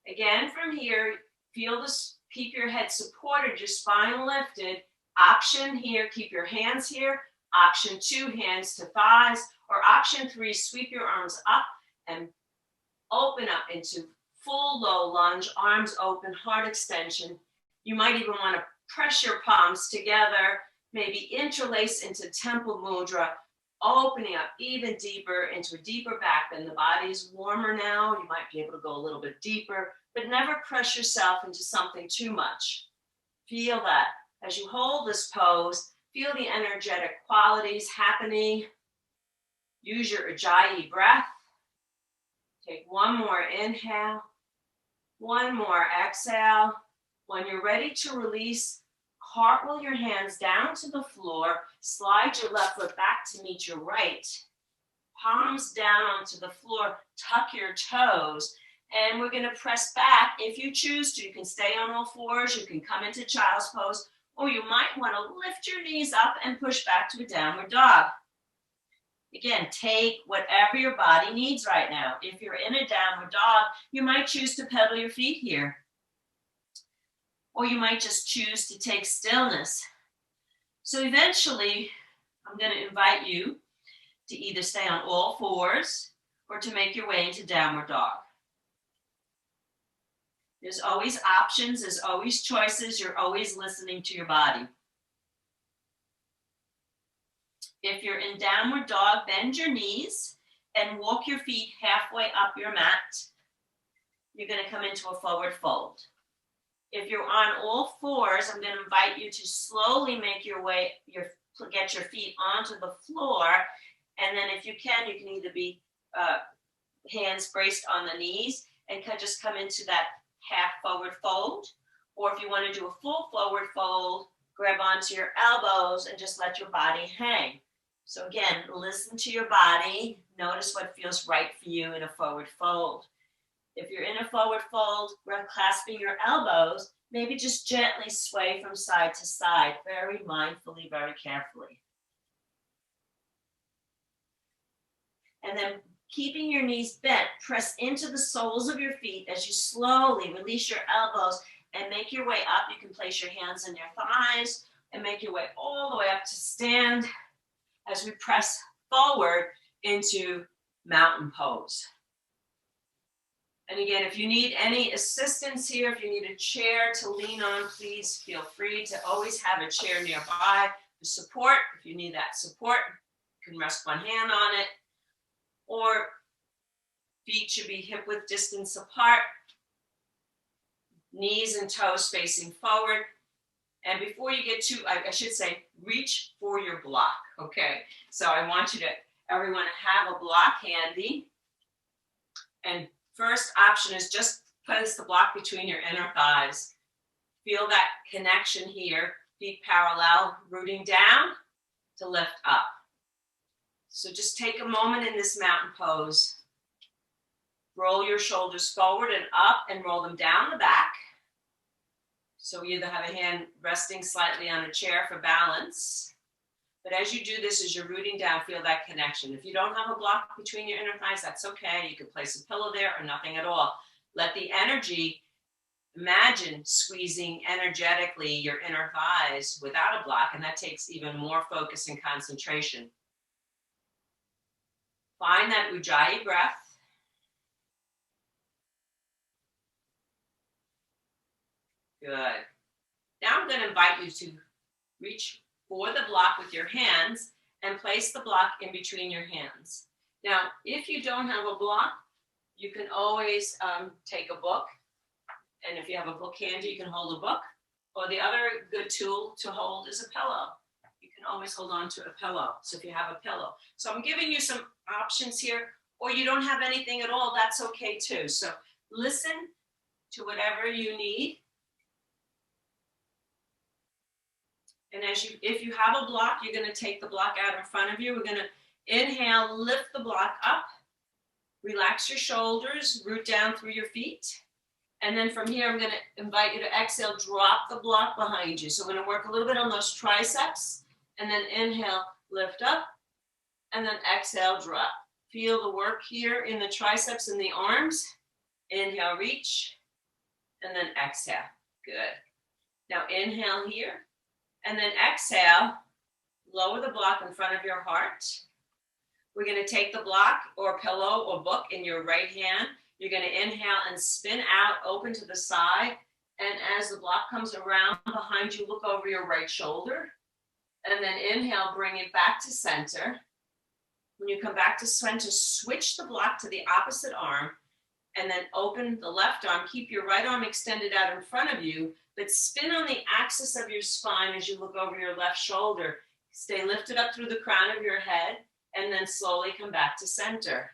Again from here, feel this, keep your head supported, your spine lifted. Option here, keep your hands here. Option 2, hands to thighs. Or option 3, sweep your arms up and open up into full low lunge, arms open, heart extension. You might even want to press your palms together. Maybe interlace into temple mudra, opening up even deeper into a deeper back bend. The body is warmer now. You might be able to go a little bit deeper, but never press yourself into something too much. Feel that. As you hold this pose, feel the energetic qualities happening. Use your Ujjayi breath. Take one more inhale, one more exhale. When you're ready to release, cartwheel your hands down to the floor, slide your left foot back to meet your right, palms down onto the floor, tuck your toes, and we're going to press back. If you choose to, you can stay on all fours, you can come into child's pose, Or you might want to lift your knees up and push back to a downward dog. Again, take whatever your body needs right now. If you're in a downward dog, you might choose to pedal your feet here. Or you might just choose to take stillness. So eventually, I'm going to invite you to either stay on all fours or to make your way into downward dog. There's always options, there's always choices, you're always listening to your body. If you're in downward dog, bend your knees and walk your feet halfway up your mat. You're going to come into a forward fold. If you're on all fours, I'm going to invite you to slowly make your way, get your feet onto the floor. And then if you can either be hands braced on the knees and just come into that half forward fold. Or if you want to do a full forward fold, grab onto your elbows and just let your body hang. So again, listen to your body. Notice what feels right for you in a forward fold. If you're in a forward fold, clasping your elbows, maybe just gently sway from side to side, very mindfully, very carefully. And then keeping your knees bent, press into the soles of your feet as you slowly release your elbows and make your way up. You can place your hands on your thighs and make your way all the way up to stand as we press forward into mountain pose. And again, if you need any assistance here, if you need a chair to lean on, please feel free to always have a chair nearby for support. If you need that support, you can rest one hand on it. Or feet should be hip-width distance apart, knees and toes facing forward. And before you get to, I should say, reach for your block, okay? So I want you to, everyone, have a block handy. And first option is just place the block between your inner thighs. Feel that connection here, feet parallel, rooting down to lift up. So just take a moment in this mountain pose. Roll your shoulders forward and up and roll them down the back. So you either have a hand resting slightly on a chair for balance. But as you do this, as you're rooting down, feel that connection. If you don't have a block between your inner thighs, that's okay. You can place a pillow there or nothing at all. Let the energy, imagine squeezing energetically your inner thighs without a block, and that takes even more focus and concentration. Find that Ujjayi breath. Good. Now I'm going to invite you to reach for the block with your hands and place the block in between your hands. Now, if you don't have a block, you can always take a book. And if you have a book handy, you can hold a book. Or the other good tool to hold is a pillow. You can always hold on to a pillow. So if you have a pillow. So I'm giving you some options here. Or you don't have anything at all, that's okay too. So listen to whatever you need. And if you have a block, you're going to take the block out in front of you. We're going to inhale, lift the block up, relax your shoulders, root down through your feet. And then from here, I'm going to invite you to exhale, drop the block behind you. So we're going to work a little bit on those triceps, and then inhale, lift up, and then exhale, drop. Feel the work here in the triceps and the arms. Inhale, reach, and then exhale. Good. Now inhale here. And then exhale, lower the block in front of your heart. We're going to take the block or pillow or book in your right hand. You're going to inhale and spin out, open to the side. And as the block comes around behind you, look over your right shoulder. And then inhale, bring it back to center. When you come back to center, switch the block to the opposite arm. And then open the left arm. Keep your right arm extended out in front of you. But spin on the axis of your spine as you look over your left shoulder. Stay lifted up through the crown of your head, and then slowly come back to center.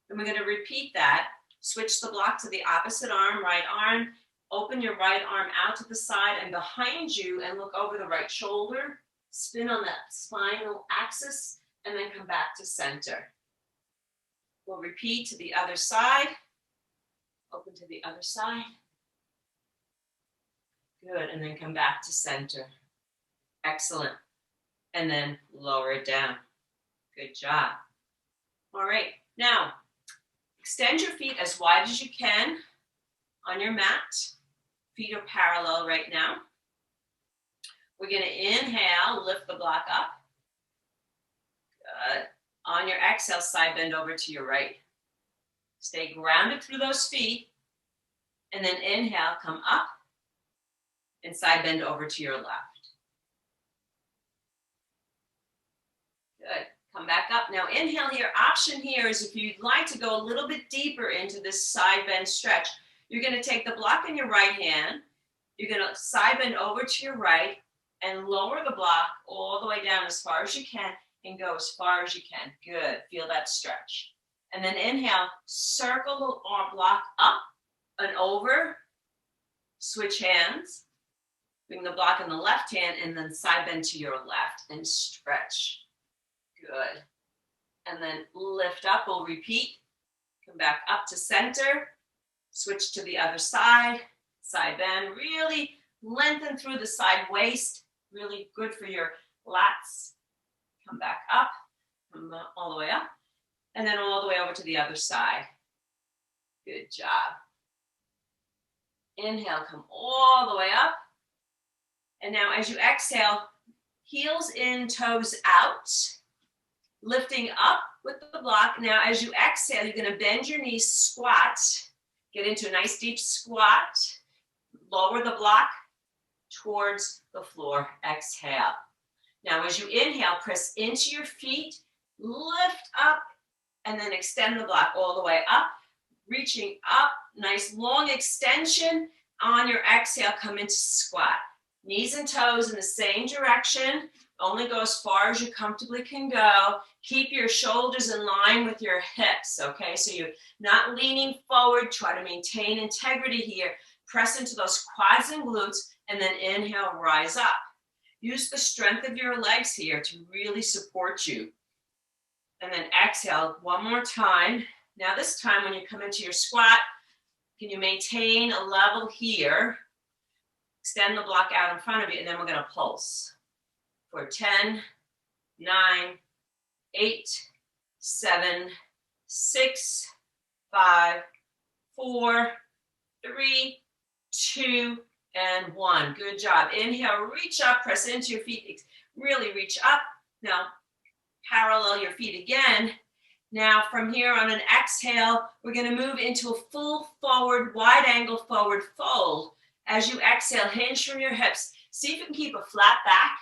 And we're going to repeat that. Switch the block to the opposite arm, right arm. Open your right arm out to the side and behind you, and look over the right shoulder. Spin on that spinal axis, and then come back to center. We'll repeat to the other side. Open to the other side. Good, and then come back to center. Excellent. And then lower it down. Good job. All right, now extend your feet as wide as you can on your mat. Feet are parallel right now. We're going to inhale, lift the block up. Good. On your exhale, side bend over to your right. Stay grounded through those feet. And then inhale, come up and side bend over to your left. Good. Come back up. Now inhale here. Option here is if you'd like to go a little bit deeper into this side bend stretch, you're going to take the block in your right hand. You're going to side bend over to your right and lower the block all the way down as far as you can and go as far as you can. Good. Feel that stretch. And then inhale, circle the block up and over. Switch hands. Bring the block in the left hand and then side bend to your left and stretch. Good. And then lift up. We'll repeat. Come back up to center. Switch to the other side. Side bend. Really lengthen through the side waist. Really good for your lats. Come back up. Come all the way up. And then all the way over to the other side. Good job. Inhale, come all the way up. And now as you exhale, heels in, toes out. Lifting up with the block. Now as you exhale, you're going to bend your knees, squat. Get into a nice deep squat. Lower the block towards the floor. Exhale. Now as you inhale, press into your feet. Lift up. And then extend the block all the way up. Reaching up. Nice long extension. On your exhale, come into squat. Knees and toes in the same direction. Only go as far as you comfortably can go. Keep your shoulders in line with your hips, okay? So you're not leaning forward. Try to maintain integrity here. Press into those quads and glutes, and then inhale, rise up. Use the strength of your legs here to really support you. And then exhale one more time. Now this time when you come into your squat, can you maintain a level here? Extend the block out in front of you, and then we're going to pulse. For 10, 9, 8, 7, 6, 5, 4, 3, 2, and 1. Good job. Inhale, reach up, press into your feet. Really reach up. Now, parallel your feet again. Now, from here on an exhale, we're going to move into a full forward, wide angle forward fold. As you exhale, hinge from your hips. See if you can keep a flat back.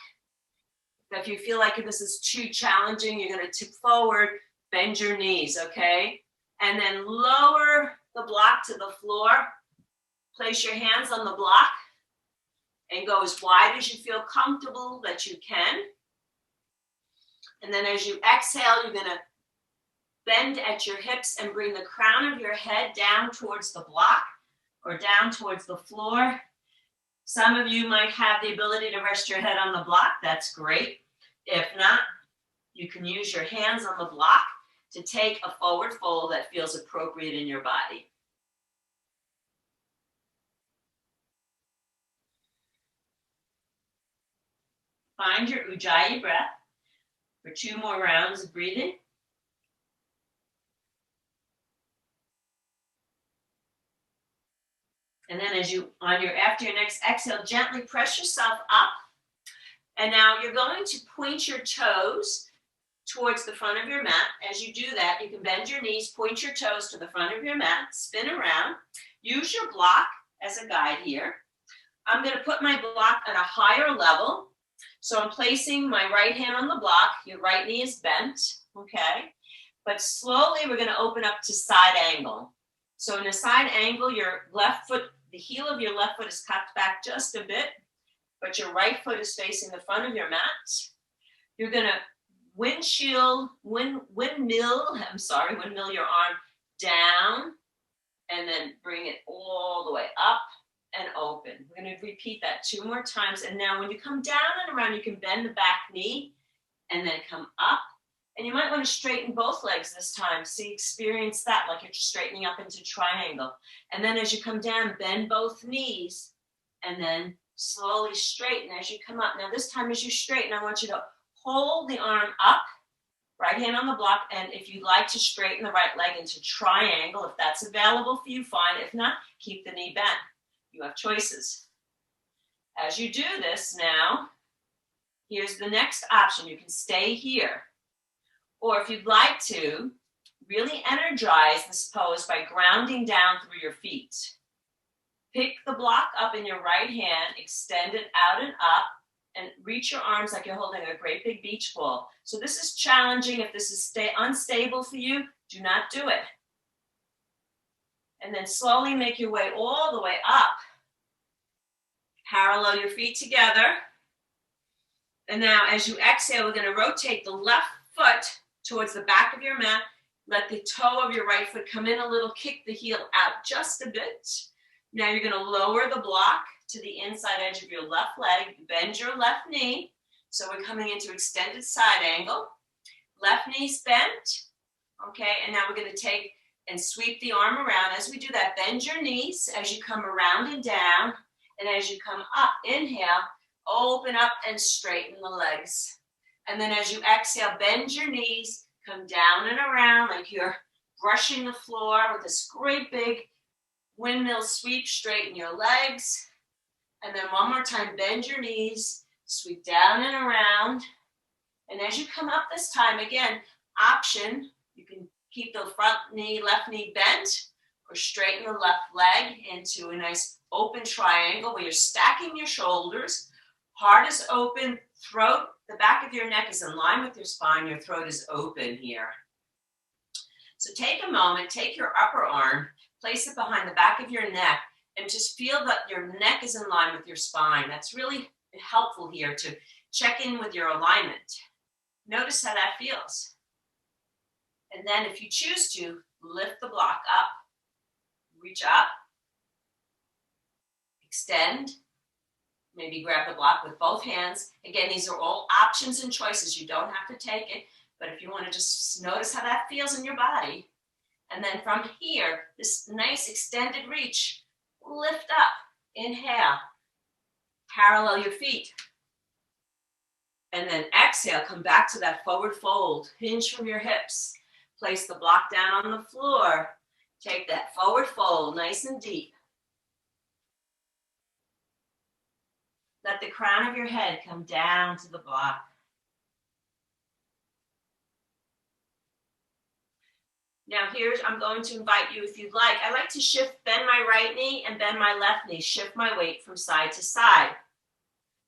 If you feel like this is too challenging, you're going to tip forward, bend your knees, okay? And then lower the block to the floor. Place your hands on the block and go as wide as you feel comfortable that you can. And then as you exhale, you're going to bend at your hips and bring the crown of your head down towards the block or down towards the floor. Some of you might have the ability to rest your head on the block. That's great. If not, you can use your hands on the block to take a forward fold that feels appropriate in your body. Find your Ujjayi breath for 2 more rounds of breathing. And then after your next exhale, gently press yourself up. And now you're going to point your toes towards the front of your mat. As you do that, you can bend your knees, point your toes to the front of your mat, spin around. Use your block as a guide here. I'm going to put my block at a higher level. So I'm placing my right hand on the block. Your right knee is bent, okay? But slowly we're going to open up to side angle. So in a side angle, your left foot, the heel of your left foot is cocked back just a bit, but your right foot is facing the front of your mat. You're going to windmill your arm down and then bring it all the way up and open. We're going to repeat that 2 more times. And now when you come down and around, you can bend the back knee and then come up. And you might want to straighten both legs this time. See, experience that like you're straightening up into triangle. And then as you come down, bend both knees and then Slowly straighten as you come up. Now this time as you straighten, I want you to hold the arm up, right hand on the block, and if you'd like to straighten the right leg into triangle, if that's available for you, fine. If not, keep the knee bent. You have choices. As you do this now, here's the next option. You can stay here. Or if you'd like to, really energize this pose by grounding down through your feet. Pick the block up in your right hand, extend it out and up, and reach your arms like you're holding a great big beach ball. So this is challenging. If this is unstable for you, do not do it. And then slowly make your way all the way up. Parallel your feet together. And now as you exhale, we're going to rotate the left foot towards the back of your mat. Let the toe of your right foot come in a little, kick the heel out just a bit. Now you're going to lower the block to the inside edge of your left leg. Bend your left knee. So we're coming into extended side angle. Left knee's bent. Okay, and now we're going to take and sweep the arm around. As we do that, bend your knees as you come around and down. And as you come up, inhale, open up and straighten the legs. And then as you exhale, bend your knees, come down and around like you're brushing the floor with this great big windmill sweep. Straighten your legs. And then one more time, bend your knees, sweep down and around. And as you come up this time, again, option, you can keep the front knee, left knee bent, or straighten the left leg into a nice open triangle where you're stacking your shoulders, heart is open, throat, the back of your neck is in line with your spine, your throat is open here. So take a moment, take your upper arm, place it behind the back of your neck, and just feel that your neck is in line with your spine. That's really helpful here to check in with your alignment. Notice how that feels. And then if you choose to, lift the block up, reach up, extend, maybe grab the block with both hands. Again, these are all options and choices. You don't have to take it, but if you want to just notice how that feels in your body. And then from here, this nice extended reach, lift up, inhale, parallel your feet. And then exhale, come back to that forward fold, hinge from your hips. Place the block down on the floor. Take that forward fold, nice and deep. Let the crown of your head come down to the block. Now I'm going to invite you, if you'd like, I like to bend my right knee and bend my left knee, shift my weight from side to side.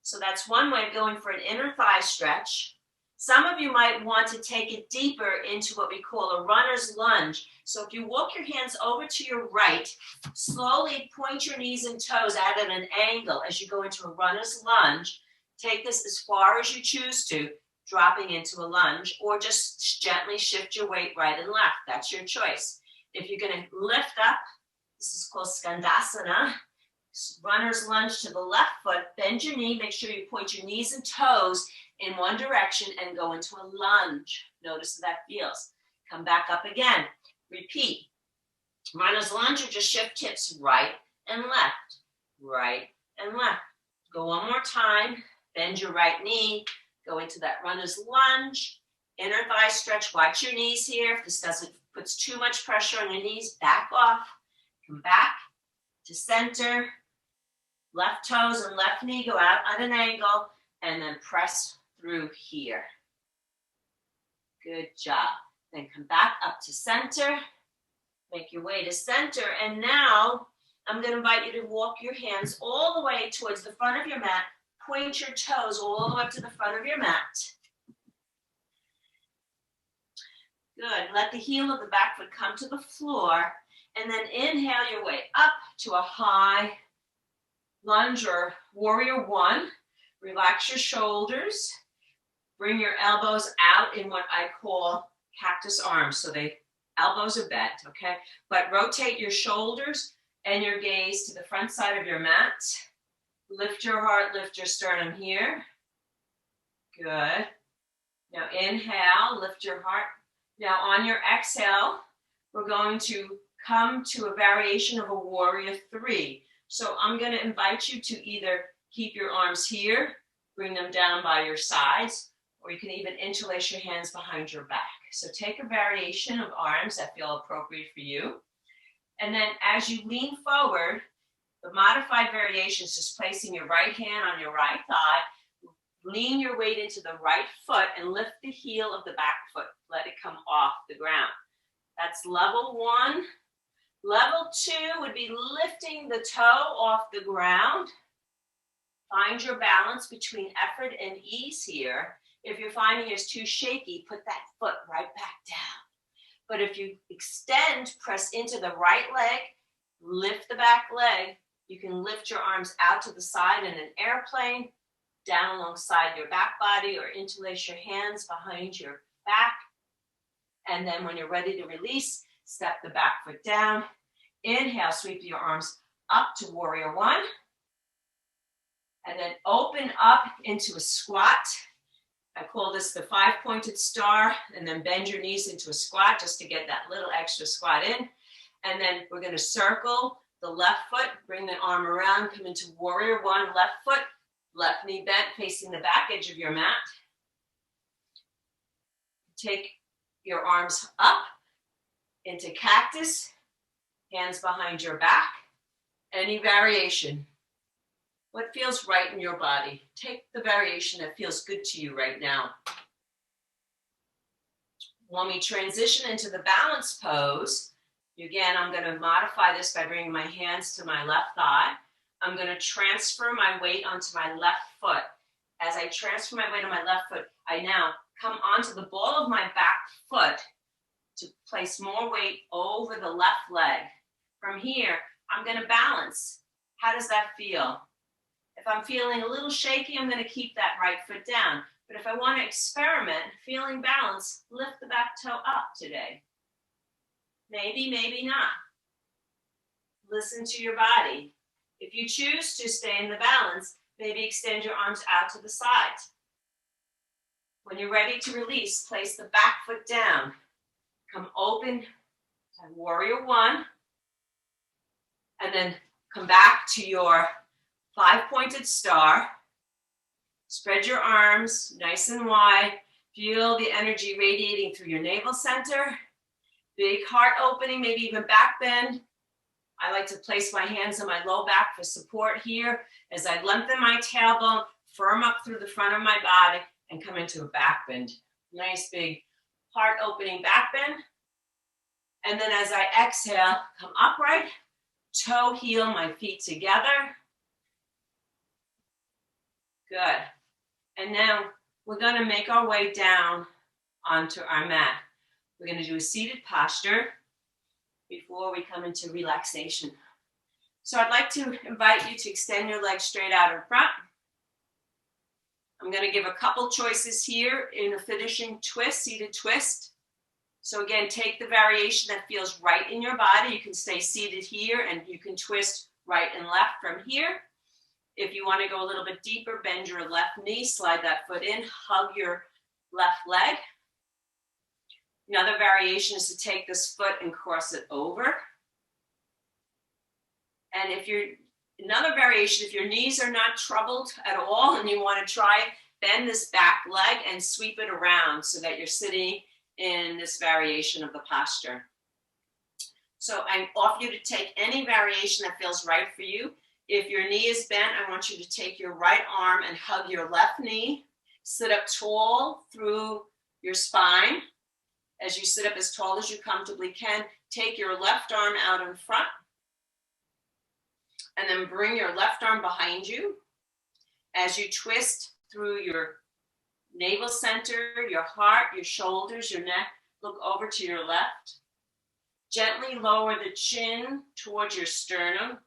So that's one way of going for an inner thigh stretch. Some of you might want to take it deeper into what we call a runner's lunge. So if you walk your hands over to your right, slowly point your knees and toes out at an angle as you go into a runner's lunge. Take this as far as you choose to, dropping into a lunge, or just gently shift your weight right and left. That's your choice. If you're going to lift up, this is called Skandasana. Runner's lunge to the left foot, bend your knee, make sure you point your knees and toes in one direction and go into a lunge. Notice how that feels. Come back up again. Repeat. Runner's lunge, or just shift hips right and left, right and left. Go one more time. Bend your right knee. Go into that runner's lunge. Inner thigh stretch. Watch your knees here. If this puts too much pressure on your knees, back off. Come back to center. Left toes and left knee go out at an angle, and then press through here. Good job. Then come back up to center. Make your way to center. And now I'm going to invite you to walk your hands all the way towards the front of your mat. Point your toes all the way up to the front of your mat. Good. Let the heel of the back foot come to the floor. And then inhale your way up to a high lunge or warrior one. Relax your shoulders. Bring your elbows out in what I call cactus arms. So elbows are bent, okay? But rotate your shoulders and your gaze to the front side of your mat. Lift your heart, lift your sternum here. Good. Now inhale, lift your heart. Now on your exhale, we're going to come to a variation of a warrior three. So I'm going to invite you to either keep your arms here, bring them down by your sides, or you can even interlace your hands behind your back. So take a variation of arms that feel appropriate for you. And then as you lean forward, the modified variation is just placing your right hand on your right thigh, lean your weight into the right foot and lift the heel of the back foot. Let it come off the ground. That's level one. Level two would be lifting the toe off the ground. Find your balance between effort and ease here. If you're finding it's too shaky, put that foot right back down. But if you extend, press into the right leg, lift the back leg, you can lift your arms out to the side in an airplane, down alongside your back body, or interlace your hands behind your back. And then when you're ready to release, step the back foot down. Inhale, sweep your arms up to warrior one. And then open up into a squat. I call this the 5-pointed star, and then bend your knees into a squat just to get that little extra squat in. And then we're going to circle the left foot, bring the arm around, come into warrior one, left foot, left knee bent, facing the back edge of your mat. Take your arms up into cactus, hands behind your back. Any variation. What feels right in your body? Take the variation that feels good to you right now. When we transition into the balance pose, again, I'm going to modify this by bringing my hands to my left thigh. I'm going to transfer my weight onto my left foot. As I transfer my weight on my left foot, I now come onto the ball of my back foot to place more weight over the left leg. From here, I'm going to balance. How does that feel? If I'm feeling a little shaky, I'm going to keep that right foot down. But if I want to experiment, feeling balanced, lift the back toe up today. Maybe, maybe not. Listen to your body. If you choose to stay in the balance, maybe extend your arms out to the sides. When you're ready to release, place the back foot down. Come open to warrior one. And then come back to your 5-pointed star. Spread your arms nice and wide. Feel the energy radiating through your navel center. Big heart opening, maybe even back bend. I like to place my hands on my low back for support here as I lengthen my tailbone, firm up through the front of my body, and come into a back bend. Nice big heart opening back bend. And then as I exhale, come upright, toe heel my feet together. Good. And now we're going to make our way down onto our mat. We're going to do a seated posture before we come into relaxation. So I'd like to invite you to extend your legs straight out in front. I'm going to give a couple choices here in a finishing twist, seated twist. So again, take the variation that feels right in your body. You can stay seated here and you can twist right and left from here. If you want to go a little bit deeper, bend your left knee, slide that foot in, hug your left leg. Another variation is to take this foot and cross it over. And another variation, if your knees are not troubled at all and you want to try it, bend this back leg and sweep it around so that you're sitting in this variation of the posture. So I offer you to take any variation that feels right for you. If your knee is bent, I want you to take your right arm and hug your left knee. Sit up tall through your spine. As you sit up as tall as you comfortably can, take your left arm out in front. And then bring your left arm behind you. As you twist through your navel center, your heart, your shoulders, your neck, look over to your left. Gently lower the chin towards your sternum.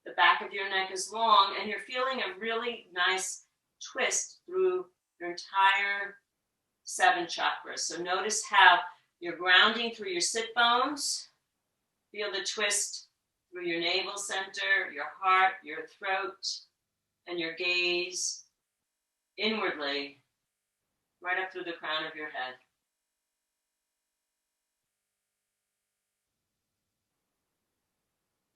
The back of your neck is long, and you're feeling a really nice twist through your entire 7 chakras. So notice how you're grounding through your sit bones. Feel the twist through your navel center, your heart, your throat, and your gaze inwardly, right up through the crown of your head.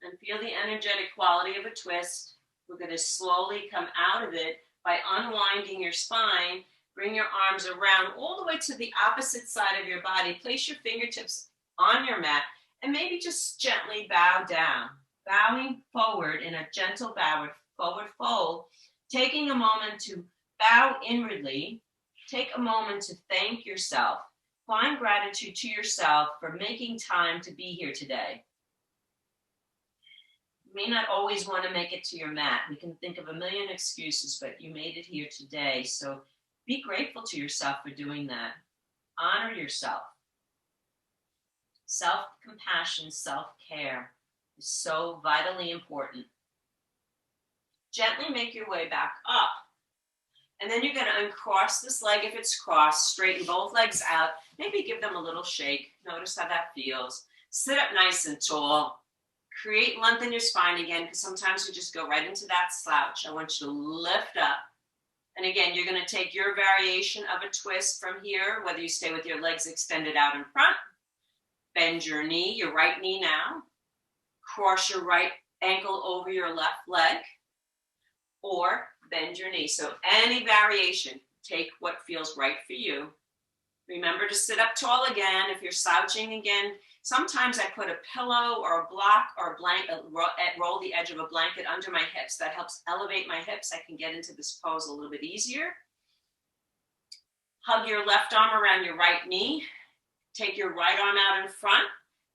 And feel the energetic quality of a twist We're going to slowly come out of it by unwinding your spine. Bring your arms around all the way to the opposite side of your body. Place your fingertips on your mat and maybe just gently bow down. Bowing forward in a gentle forward fold. Taking a moment to bow inwardly. Take a moment to thank yourself. Find gratitude to yourself for making time to be here today. You may not always want to make it to your mat. We can think of a million excuses, but you made it here today. So be grateful to yourself for doing that. Honor yourself. Self-compassion, self-care is so vitally important. Gently make your way back up. And then you're going to uncross this leg if it's crossed, straighten both legs out, maybe give them a little shake. Notice how that feels. Sit up nice and tall. Create length in your spine again, because sometimes we just go right into that slouch. I want you to lift up. And again, you're going to take your variation of a twist from here, whether you stay with your legs extended out in front. Bend your knee, your right knee now. Cross your right ankle over your left leg. Or bend your knee. So any variation, take what feels right for you. Remember to sit up tall again. If you're slouching again, sometimes I put a pillow or a block or a blanket, roll the edge of a blanket under my hips. That helps elevate my hips. I can get into this pose a little bit easier. Hug your left arm around your right knee. Take your right arm out in front.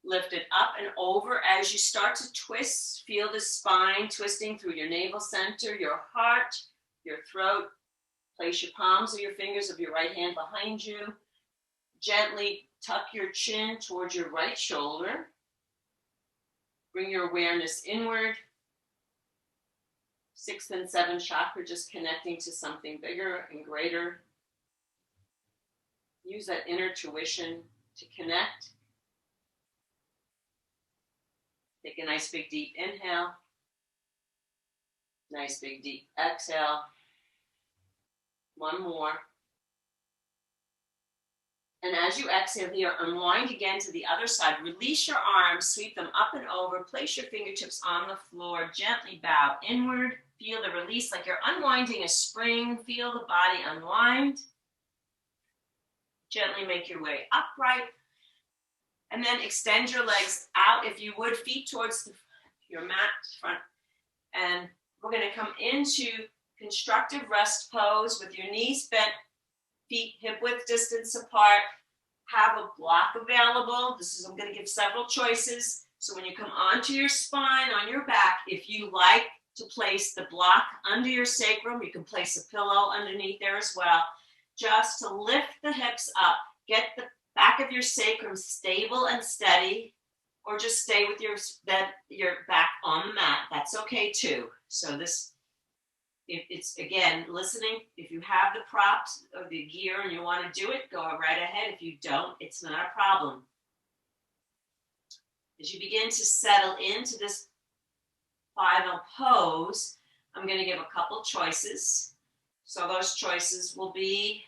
Lift it up and over. As you start to twist, feel the spine twisting through your navel center, your heart, your throat. Place your palms or your fingers of your right hand behind you. Gently tuck your chin towards your right shoulder. Bring your awareness inward. 6th and 7th chakra, just connecting to something bigger and greater. Use that inner tuition to connect. Take a nice big deep inhale. Nice big deep exhale. One more. And as you exhale here, unwind again to the other side. Release your arms, sweep them up and over. Place your fingertips on the floor. Gently bow inward. Feel the release like you're unwinding a spring. Feel the body unwind. Gently make your way upright. And then extend your legs out, if you would, feet towards your mat front. And we're going to come into constructive rest pose with your knees bent, feet hip width distance apart. Have a block available. I'm going to give several choices. So when you come onto your spine, on your back, if you like to place the block under your sacrum, you can place a pillow underneath there as well. Just to lift the hips up, get the back of your sacrum stable and steady, or just stay with your back on the mat. That's okay too. So this, if it's, again, listening, if you have the props or the gear and you want to do it, go right ahead. If you don't, it's not a problem. As you begin to settle into this final pose, I'm going to give a couple choices. So those choices will be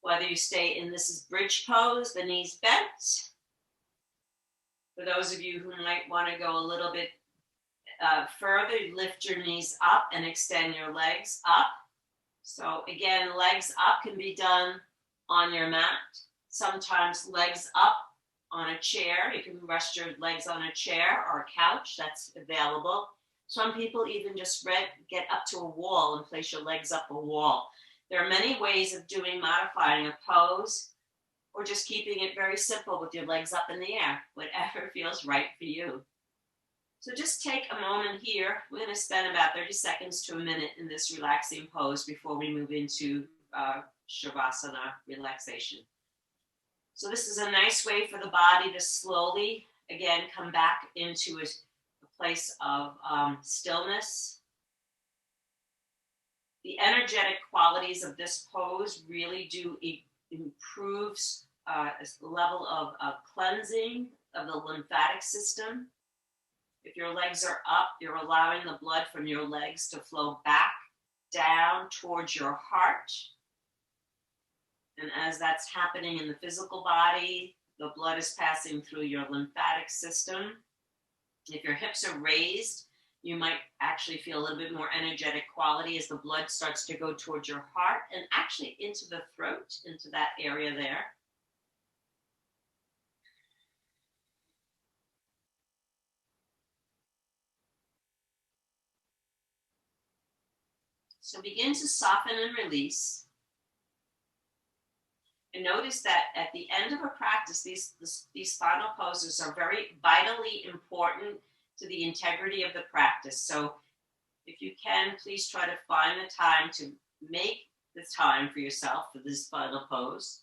whether you stay in this is bridge pose, the knees bent. For those of you who might want to go a little bit further, lift your knees up and extend your legs up. So again, legs up can be done on your mat. Sometimes legs up on a chair. You can rest your legs on a chair or a couch. That's available. Some people even just get up to a wall and place your legs up a wall. There are many ways of modifying a pose, or just keeping it very simple with your legs up in the air, whatever feels right for you. So just take a moment here. We're going to spend about 30 seconds to a minute in this relaxing pose before we move into Shavasana relaxation. So this is a nice way for the body to slowly, again, come back into a place of stillness. The energetic qualities of this pose really do improve the level of cleansing of the lymphatic system. If your legs are up, you're allowing the blood from your legs to flow back down towards your heart. And as that's happening in the physical body, the blood is passing through your lymphatic system. If your hips are raised, You might actually feel a little bit more energetic quality as the blood starts to go towards your heart and actually into the throat, into that area there. So begin to soften and release. And notice that at the end of a practice, these final poses are very vitally important to the integrity of the practice. So if you can, please try to find the time to make the time for yourself for this final pose.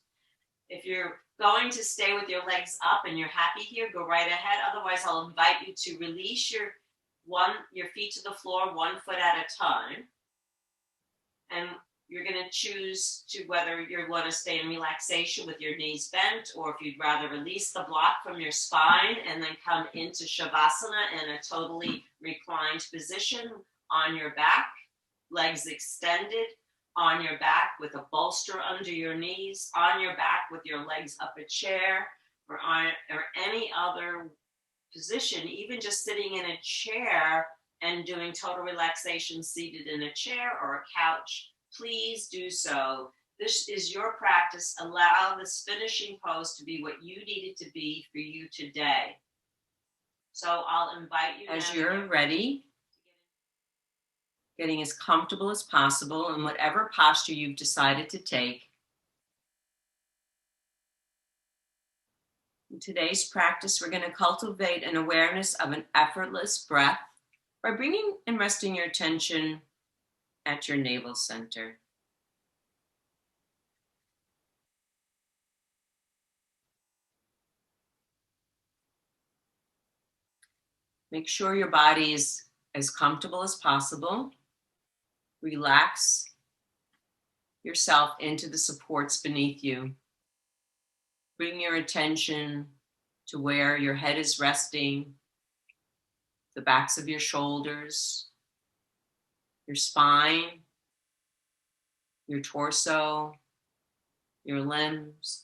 If you're going to stay with your legs up and you're happy here, go right ahead. Otherwise, I'll invite you to release your feet to the floor, 1 foot at a time. And you're going to choose to whether you want to stay in relaxation with your knees bent, or if you'd rather release the block from your spine and then come into Shavasana in a totally reclined position on your back, legs extended, on your back with a bolster under your knees, on your back with your legs up a chair, or any other position, even just sitting in a chair and doing total relaxation seated in a chair or a couch. Please do so. This is your practice. Allow this finishing pose to be what you need it to be for you today. So I'll invite you as you're ready, getting as comfortable as possible in whatever posture you've decided to take. In today's practice, we're going to cultivate an awareness of an effortless breath by bringing and resting your attention at your navel center. Make sure your body is as comfortable as possible. Relax yourself into the supports beneath you. Bring your attention to where your head is resting, the backs of your shoulders, your spine, your torso, your limbs.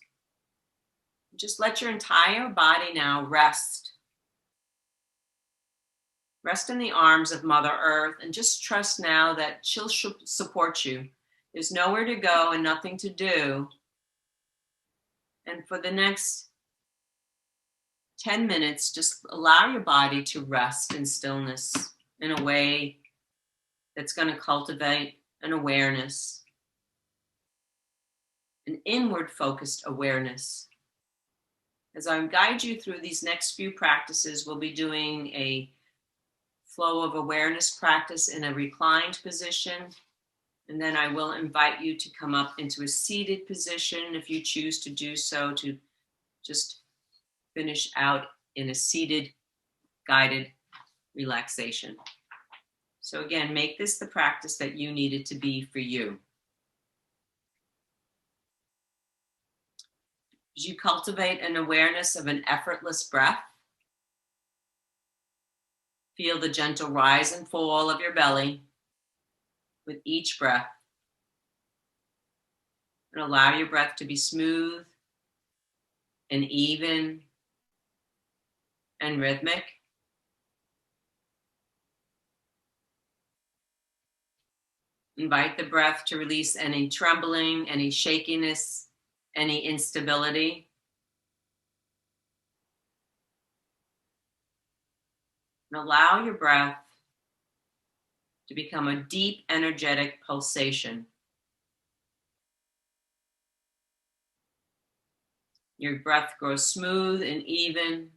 Just let your entire body now rest. Rest in the arms of Mother Earth and just trust now that she'll support you. There's nowhere to go and nothing to do. And for the next 10 minutes, just allow your body to rest in stillness in a way that's going to cultivate an awareness, an inward focused awareness. As I guide you through these next few practices, we'll be doing a flow of awareness practice in a reclined position. And then I will invite you to come up into a seated position if you choose to do so, to just finish out in a seated, guided relaxation. So again, make this the practice that you need it to be for you. As you cultivate an awareness of an effortless breath, feel the gentle rise and fall of your belly with each breath. And allow your breath to be smooth and even and rhythmic. Invite the breath to release any trembling, any shakiness, any instability. And allow your breath to become a deep, energetic pulsation. Your breath grows smooth and even.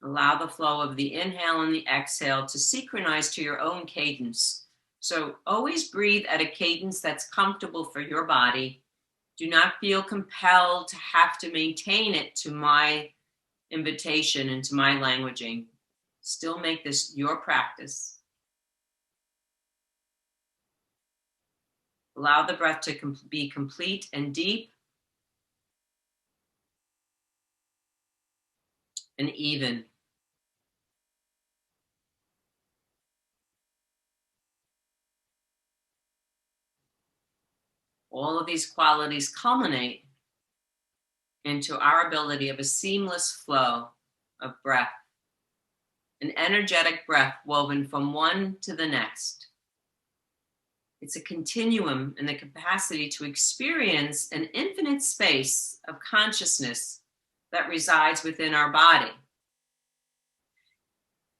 Allow the flow of the inhale and the exhale to synchronize to your own cadence. So always breathe at a cadence that's comfortable for your body. Do not feel compelled to have to maintain it to my invitation and to my languaging. Still make this your practice. Allow the breath to be complete and deep and even. All of these qualities culminate into our ability of a seamless flow of breath an energetic breath woven from one to the next. It's a continuum in the capacity to experience an infinite space of consciousness that resides within our body.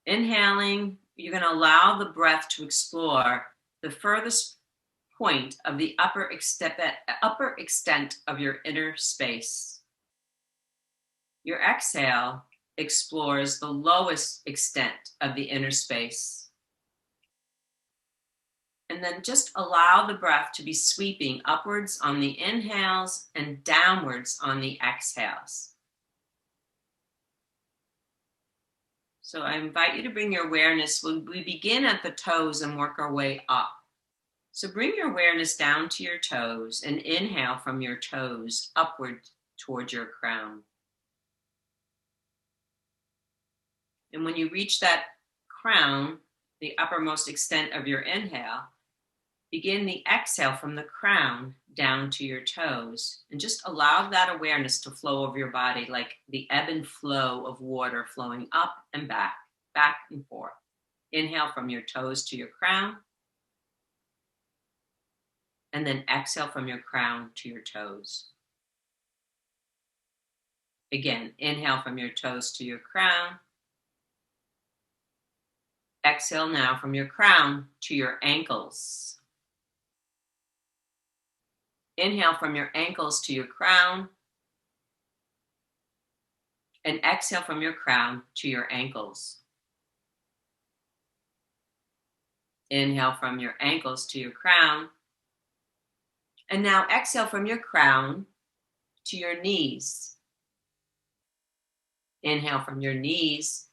Inhaling, you're going to allow the breath to explore the furthest point of the upper extent of your inner space. Your exhale explores the lowest extent of the inner space. And then just allow the breath to be sweeping upwards on the inhales and downwards on the exhales. So I invite you to bring your awareness. We begin at the toes and work our way up. So bring your awareness down to your toes and inhale from your toes upward towards your crown. And when you reach that crown, the uppermost extent of your inhale, begin the exhale from the crown down to your toes, and just allow that awareness to flow over your body like the ebb and flow of water flowing up and back and forth. Inhale from your toes to your crown, and then exhale from your crown to your toes. Again, inhale from your toes to your crown. Exhale now from your crown to your ankles. Inhale from your ankles to your crown. And exhale from your crown to your ankles. Inhale from your ankles to your crown. And now exhale from your crown to your knees. Inhale from your knees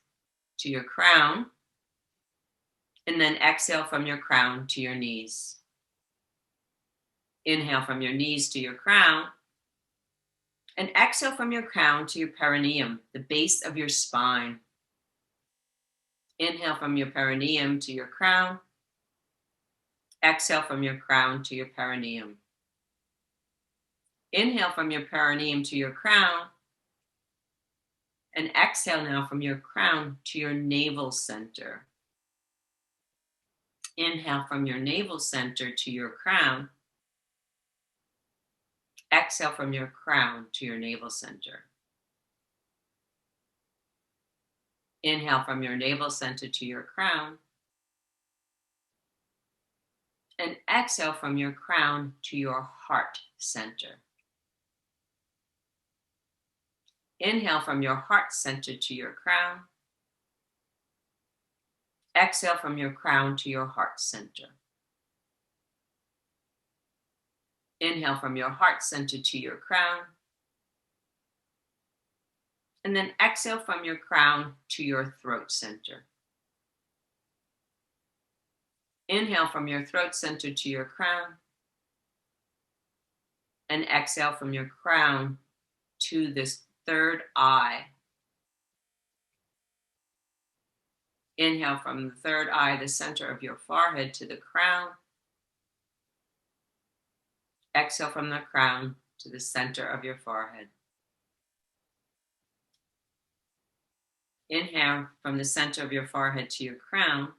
to your crown. And then exhale from your crown to your knees. Inhale from your knees to your crown. And exhale from your crown to your perineum, the base of your spine. Inhale from your perineum to your crown. Exhale from your crown to your perineum. Inhale from your perineum to your crown. And exhale now from your crown to your navel center. Inhale from your navel center to your crown. Exhale from your crown to your navel center. Inhale from your navel center to your crown. And exhale from your crown to your heart center. Inhale from your heart center to your crown. Exhale from your crown to your heart center. Inhale from your heart center to your crown. And then exhale from your crown to your throat center. Inhale from your throat center to your crown. And exhale from your crown to this third eye. Inhale from the third eye, the center of your forehead, to the crown. Exhale from the crown to the center of your forehead. Inhale from the center of your forehead to your crown.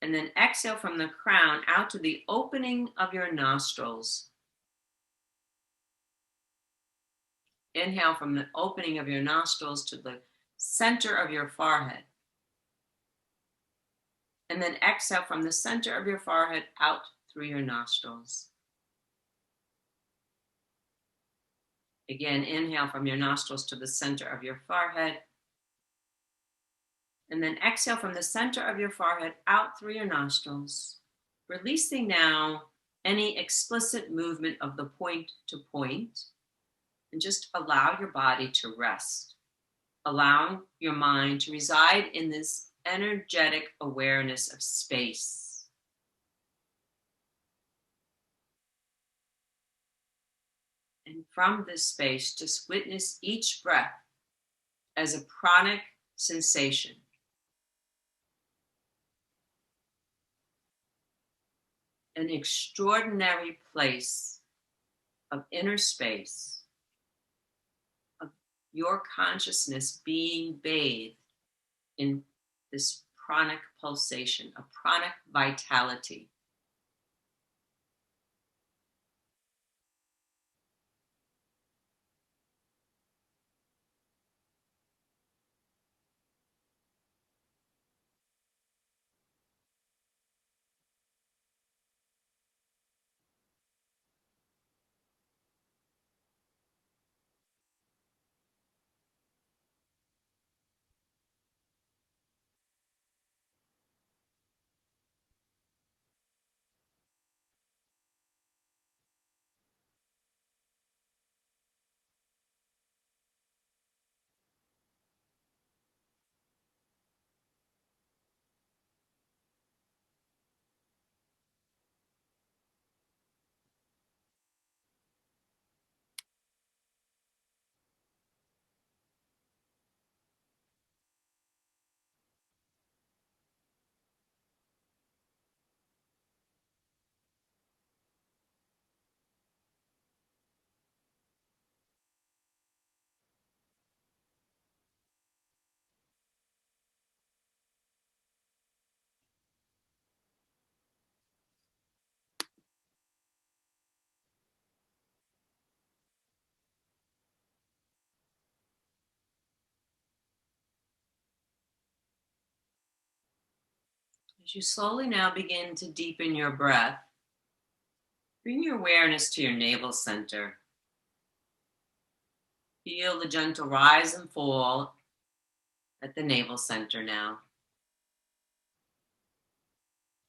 And then exhale from the crown out to the opening of your nostrils. Inhale from the opening of your nostrils to the center of your forehead. And then exhale from the center of your forehead out through your nostrils. Again, inhale from your nostrils to the center of your forehead. And then exhale from the center of your forehead out through your nostrils, releasing now any explicit movement of the point to point, and just allow your body to rest. Allow your mind to reside in this energetic awareness of space. And from this space, just witness each breath as a pranic sensation. An extraordinary place of inner space, of your consciousness being bathed in this pranic pulsation, a pranic vitality. As you slowly now begin to deepen your breath, bring your awareness to your navel center. Feel the gentle rise and fall at the navel center now.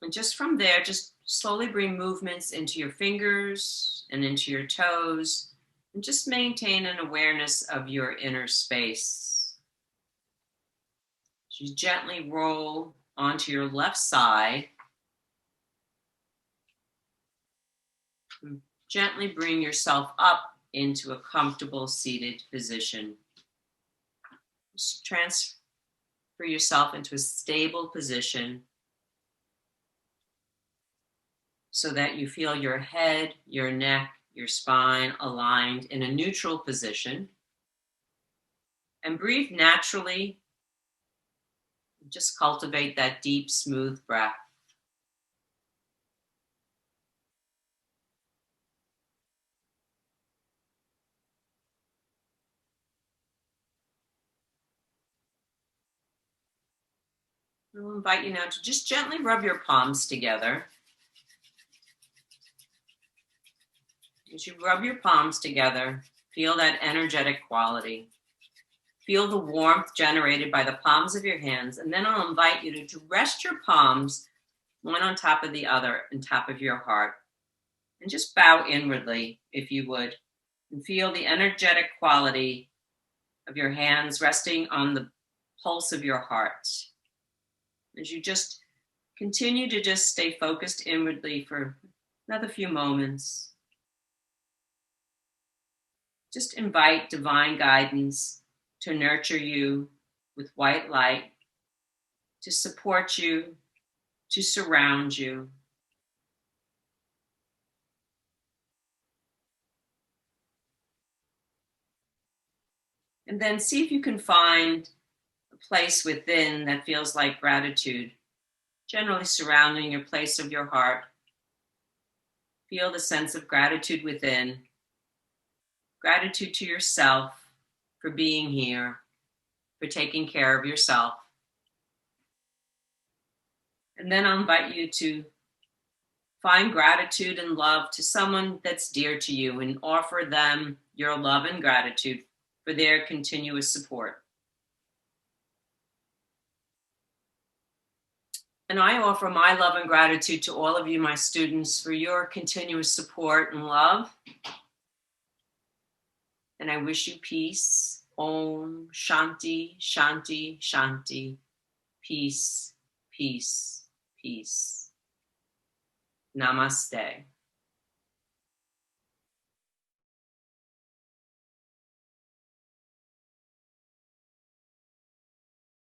And just from there, just slowly bring movements into your fingers and into your toes, and just maintain an awareness of your inner space. As you gently roll onto your left side, and gently bring yourself up into a comfortable seated position. Just transfer yourself into a stable position so that you feel your head, your neck, your spine aligned in a neutral position. And breathe naturally. Just cultivate that deep, smooth breath. I'll invite you now to just gently rub your palms together. As you rub your palms together, feel that energetic quality. Feel the warmth generated by the palms of your hands, and then I'll invite you to rest your palms one on top of the other on top of your heart. And just bow inwardly, if you would, and feel the energetic quality of your hands resting on the pulse of your heart. As you just continue to just stay focused inwardly for another few moments. Just invite divine guidance to nurture you with white light, to support you, to surround you. And then see if you can find a place within that feels like gratitude, generally surrounding your place of your heart. Feel the sense of gratitude within. Gratitude to yourself for being here, for taking care of yourself. And then I'll invite you to find gratitude and love to someone that's dear to you and offer them your love and gratitude for their continuous support. And I offer my love and gratitude to all of you, my students, for your continuous support and love. And I wish you peace. Om Shanti, Shanti, Shanti. Peace, peace, peace. Namaste.